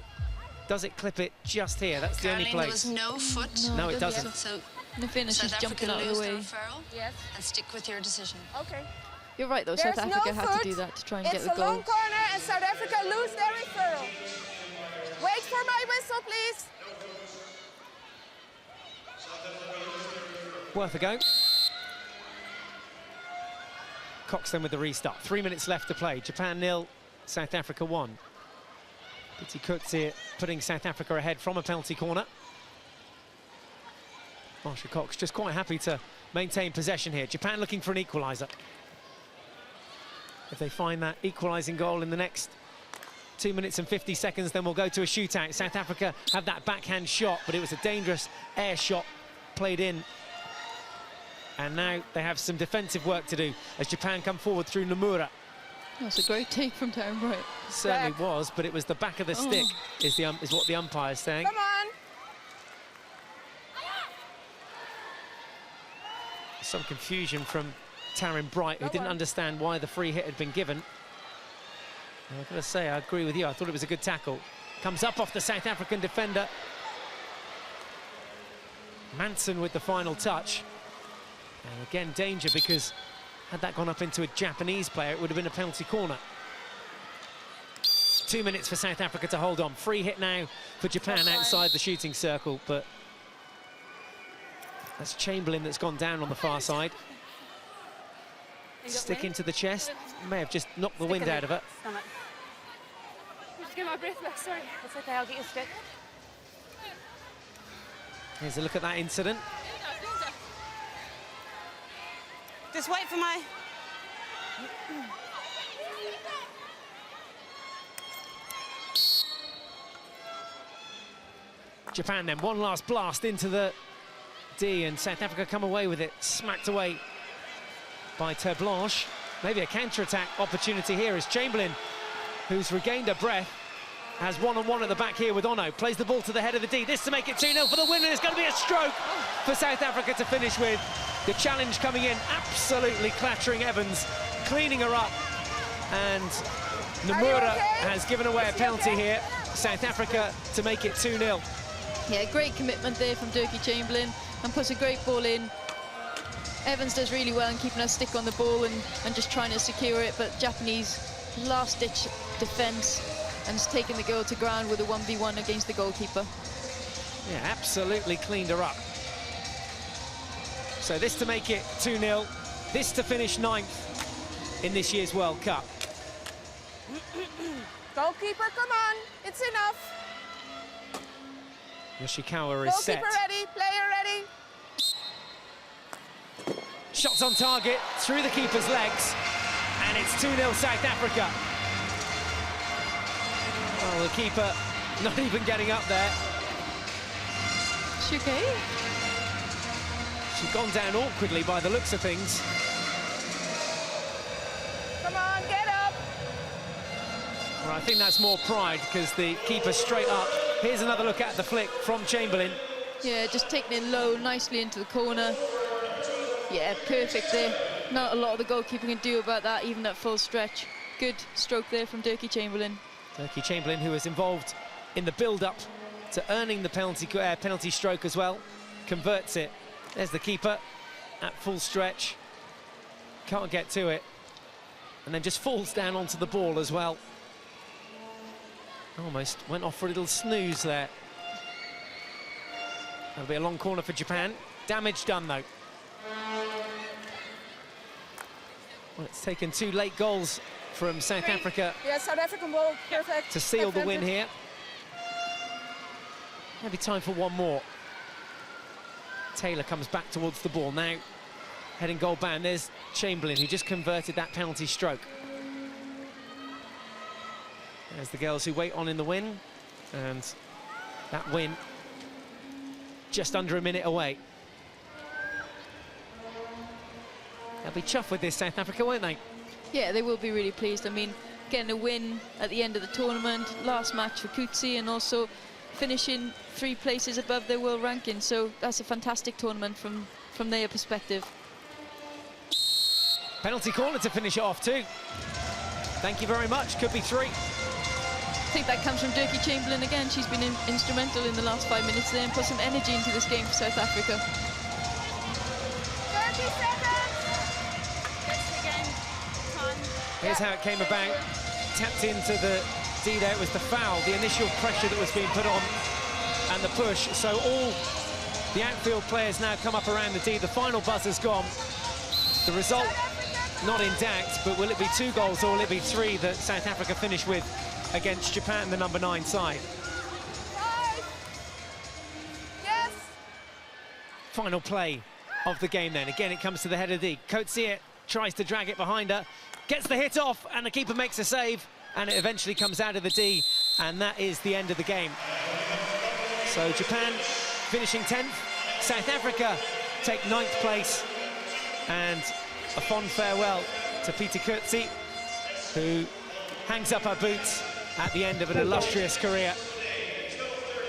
Does it clip it just here? That's the only place. There was no foot. No, it doesn't. So the finish is jumping out of the way. Yes. And stick with your decision. Okay. You're right, though. There's South Africa no had to foot. do that to try and get It's the a goal. long corner, and South Africa lose their referral. Wait for my whistle, please. Worth a go. Cox then with the restart. 3 minutes left to play. Japan 0, South Africa 1. Pity Coates here putting South Africa ahead from a penalty corner. Marsha Cox just quite happy to maintain possession here. Japan looking for an equaliser. If they find that equalising goal in the next 2 minutes and 50 seconds, then we'll go to a shootout. South Africa have that backhand shot, but it was a dangerous air shot played in. And now they have some defensive work to do as Japan come forward through Nomura. That's a great take from down right. Certainly was, but it was the back of the stick is what the umpire's saying. Come on. Some confusion from Taryn Bright, who didn't understand why the free hit had been given. And I've got to say, I agree with you. I thought it was a good tackle. Comes up off the South African defender. Manson with the final touch. And again, danger, because had that gone up into a Japanese player, it would have been a penalty corner. 2 minutes for South Africa to hold on. Free hit now for Japan outside the shooting circle, but that's Chamberlain that's gone down on the far side. Stick into the chest. May have just knocked the wind out of it. Stomach. Just get my breath back, sorry. It's okay, I'll get your stick. Here's a look at that incident. Just wait for my... Japan then, one last blast into the D, and South Africa come away with it, smacked away by Terblanche. Maybe a counter-attack opportunity here as Chamberlain, who's regained her breath, has one-on-one at the back here with Ono, plays the ball to the head of the D. This to make it 2-0 for the win, and it's going to be a stroke for South Africa to finish with. The challenge coming in, absolutely clattering Evans, cleaning her up, and Nomura has given away a penalty here. South Africa to make it 2-0. Yeah, great commitment there from Dirkie Chamberlain and puts a great ball in. Evans does really well in keeping her stick on the ball and just trying to secure it, but Japanese last-ditch defence and has taken the girl to ground with a 1v1 against the goalkeeper. Yeah, absolutely cleaned her up. So this to make it 2-0, this to finish 9th in this year's World Cup. Goalkeeper, come on. It's enough. Yoshikawa is set. Goalkeeper ready, player ready. Shots on target, through the keeper's legs, and it's 2-0 South Africa. Oh, the keeper not even getting up there. Is she okay? She's gone down awkwardly by the looks of things. Come on, get up. Well, I think that's more pride, because the keeper straight up. Here's another look at the flick from Chamberlain. Yeah, just taking it low, nicely into the corner. Yeah, perfect there. Not a lot of the goalkeeper can do about that, even at full stretch. Good stroke there from Dirkie Chamberlain. Dirkie Chamberlain, who was involved in the build-up to earning the penalty stroke as well, converts it. There's the keeper at full stretch. Can't get to it. And then just falls down onto the ball as well. Almost went off for a little snooze there. That'll be a long corner for Japan. Damage done, though. Well, it's taken 2 late goals from South Africa. Yeah, South African ball, perfect. To seal the win here. Maybe time for one more. Taylor comes back towards the ball now. heading goal ban. There's Chamberlain, who just converted that penalty stroke. There's the girls who wait on in the win, and that win just under a minute away. They'll be chuffed with this, South Africa, won't they? Yeah, they will be really pleased. I mean, getting a win at the end of the tournament, last match for Coetzee, and also finishing 3 places above their world ranking. So that's a fantastic tournament from their perspective. Penalty corner to finish it off too. Thank you very much. Could be 3. I think that comes from Dirkie Chamberlain again. She's been instrumental in the last 5 minutes there and put some energy into this game for South Africa. 30 seconds. That's the game. Time. Here's how it came about. Tapped into the D there. It was the foul, the initial pressure that was being put on, and the push. So all the outfield players now come up around the D. The final buzzer's gone. The result not in doubt, but will it be 2 goals or will it be 3 that South Africa finish with against Japan, the number 9 side? 5. Yes. Final play of the game then. Again, it comes to the head of D. Coetzee tries to drag it behind her, gets the hit off, and the keeper makes a save, and it eventually comes out of the D, and that is the end of the game. So Japan finishing 10th, South Africa take 9th place, and a fond farewell to Pieter Coetzee, who hangs up her boots at the end of an illustrious career.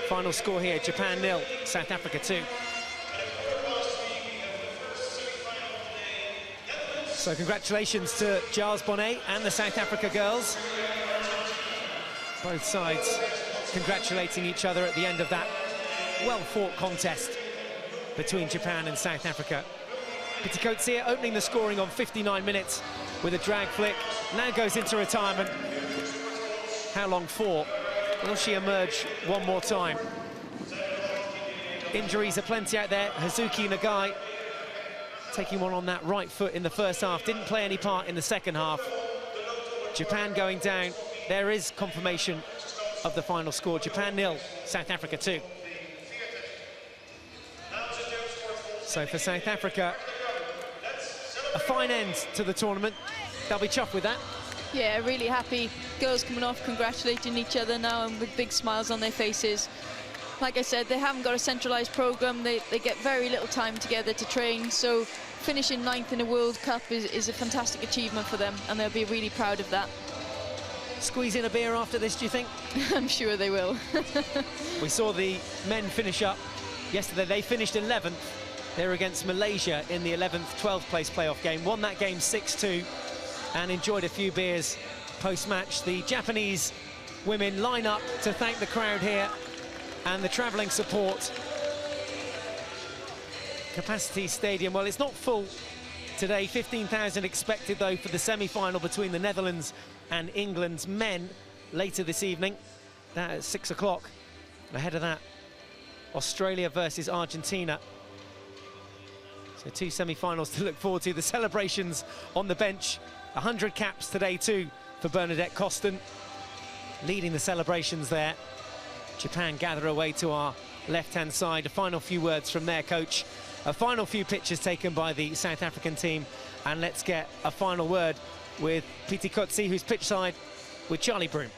Final score here, Japan 0, South Africa 2. So congratulations to Giles Bonnet and the South Africa girls. Both sides congratulating each other at the end of that well-fought contest between Japan and South Africa. Pieter Coetzee opening the scoring on 59 minutes with a drag flick. Now goes into retirement. How long for? Will she emerge one more time? Injuries are plenty out there. Hazuki Nagai taking one on that right foot in the first half. Didn't play any part in the second half. Japan going down. There is confirmation of the final score. Japan 0, South Africa 2. So for South Africa, a fine end to the tournament. They'll be chuffed with that. Yeah, really happy. Girls coming off, congratulating each other now and with big smiles on their faces. Like I said, they haven't got a centralised programme. They get very little time together to train. So finishing 9th in a World Cup is a fantastic achievement for them, and they'll be really proud of that. Squeeze in a beer after this, do you think? I'm sure they will. We saw the men finish up yesterday. They finished 11th. They were against Malaysia in the 11th, 12th place playoff game. Won that game 6-2 and enjoyed a few beers post-match. The Japanese women line up to thank the crowd here and the travelling support. Capacity stadium, well, it's not full today. 15,000 expected, though, for the semi-final between the Netherlands and England's men later this evening. That at 6 o'clock. Ahead of that, Australia versus Argentina. So 2 semi-finals to look forward to. The celebrations on the bench. 100 caps today too for Bernadette Costin, leading the celebrations there. Japan gather away to our left-hand side. A final few words from their coach. A final few pictures taken by the South African team. And let's get a final word with Pieter Coetzee, who's pitch side with Charlie Broom.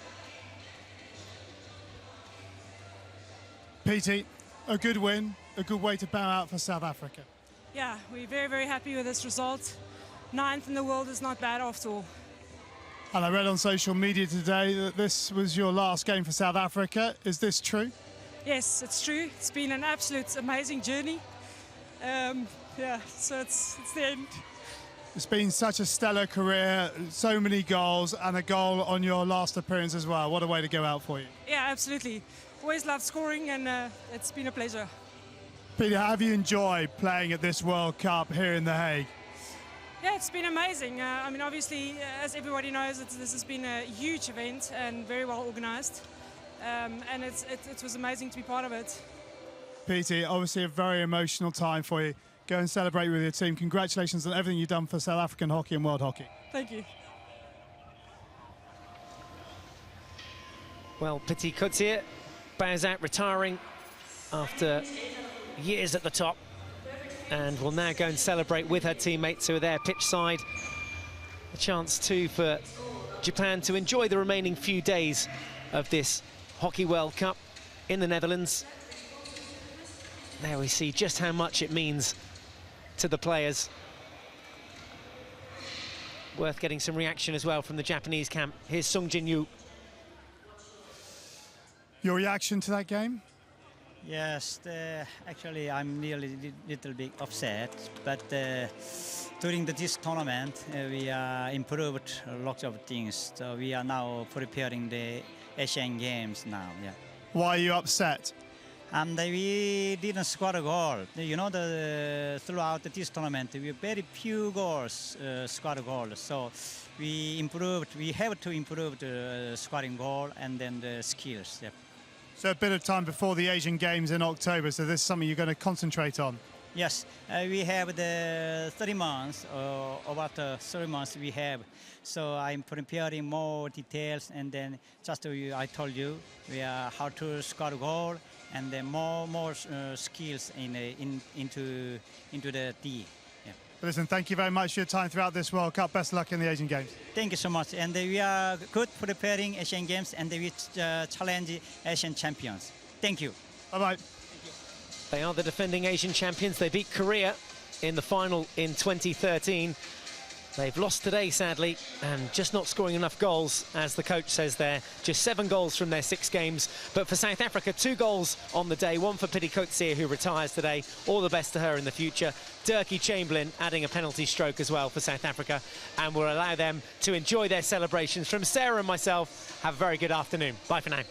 Petey, a good win, a good way to bow out for South Africa. Yeah, we're very, very happy with this result. 9th in the world is not bad after all. And I read on social media today that this was your last game for South Africa. Is this true? Yes, it's true. It's been an absolute amazing journey. Yeah, so it's the end. It's been such a stellar career, so many goals, and a goal on your last appearance as well. What a way to go out for you. Yeah, absolutely. Always loved scoring, and it's been a pleasure. Peter, have you enjoyed playing at this World Cup here in The Hague? Yeah, it's been amazing. I mean, obviously, as everybody knows, this has been a huge event and very well organised. And it was amazing to be part of it. Peter, obviously a very emotional time for you. Go and celebrate with your team. Congratulations on everything you've done for South African hockey and world hockey. Thank you. Well, Pieter Coetzee bows out, retiring after years at the top. and will now go and celebrate with her teammates who are there pitch side. A chance too for Japan to enjoy the remaining few days of this Hockey World Cup in the Netherlands. There we see just how much it means to the players. Worth getting some reaction as well from the Japanese camp. Here's Sung Jin-yu. Your reaction to that game? Yes, actually I'm really little bit upset, but during this tournament we improved lots of things. So we are now preparing the Asian Games now. Yeah. Why are you upset? And we didn't score a goal. You know, throughout this tournament, we very few goals scored a goal. So we improved. We have to improve the scoring goal and then the skills. Yeah. So a bit of time before the Asian Games in October. So this is something you're going to concentrate on. Yes, we have the 3 months, about 3 months we have. So I'm preparing more details, and then just I told you we are how to score a goal, and then more skills into the D. Yeah. Listen, thank you very much for your time throughout this World Cup. Best of luck in the Asian Games. Thank you so much, and we are good preparing Asian Games, and we challenge Asian champions. Thank you. Bye-bye. They are the defending Asian champions. They beat Korea in the final in 2013. They've lost today, sadly, and just not scoring enough goals, as the coach says there. Just 7 goals from their 6 games. But for South Africa, 2 goals on the day. 1 for Pidikotsia, who retires today. All the best to her in the future. Dirkie Chamberlain adding a penalty stroke as well for South Africa. And we'll allow them to enjoy their celebrations. From Sarah and myself, have a very good afternoon. Bye for now.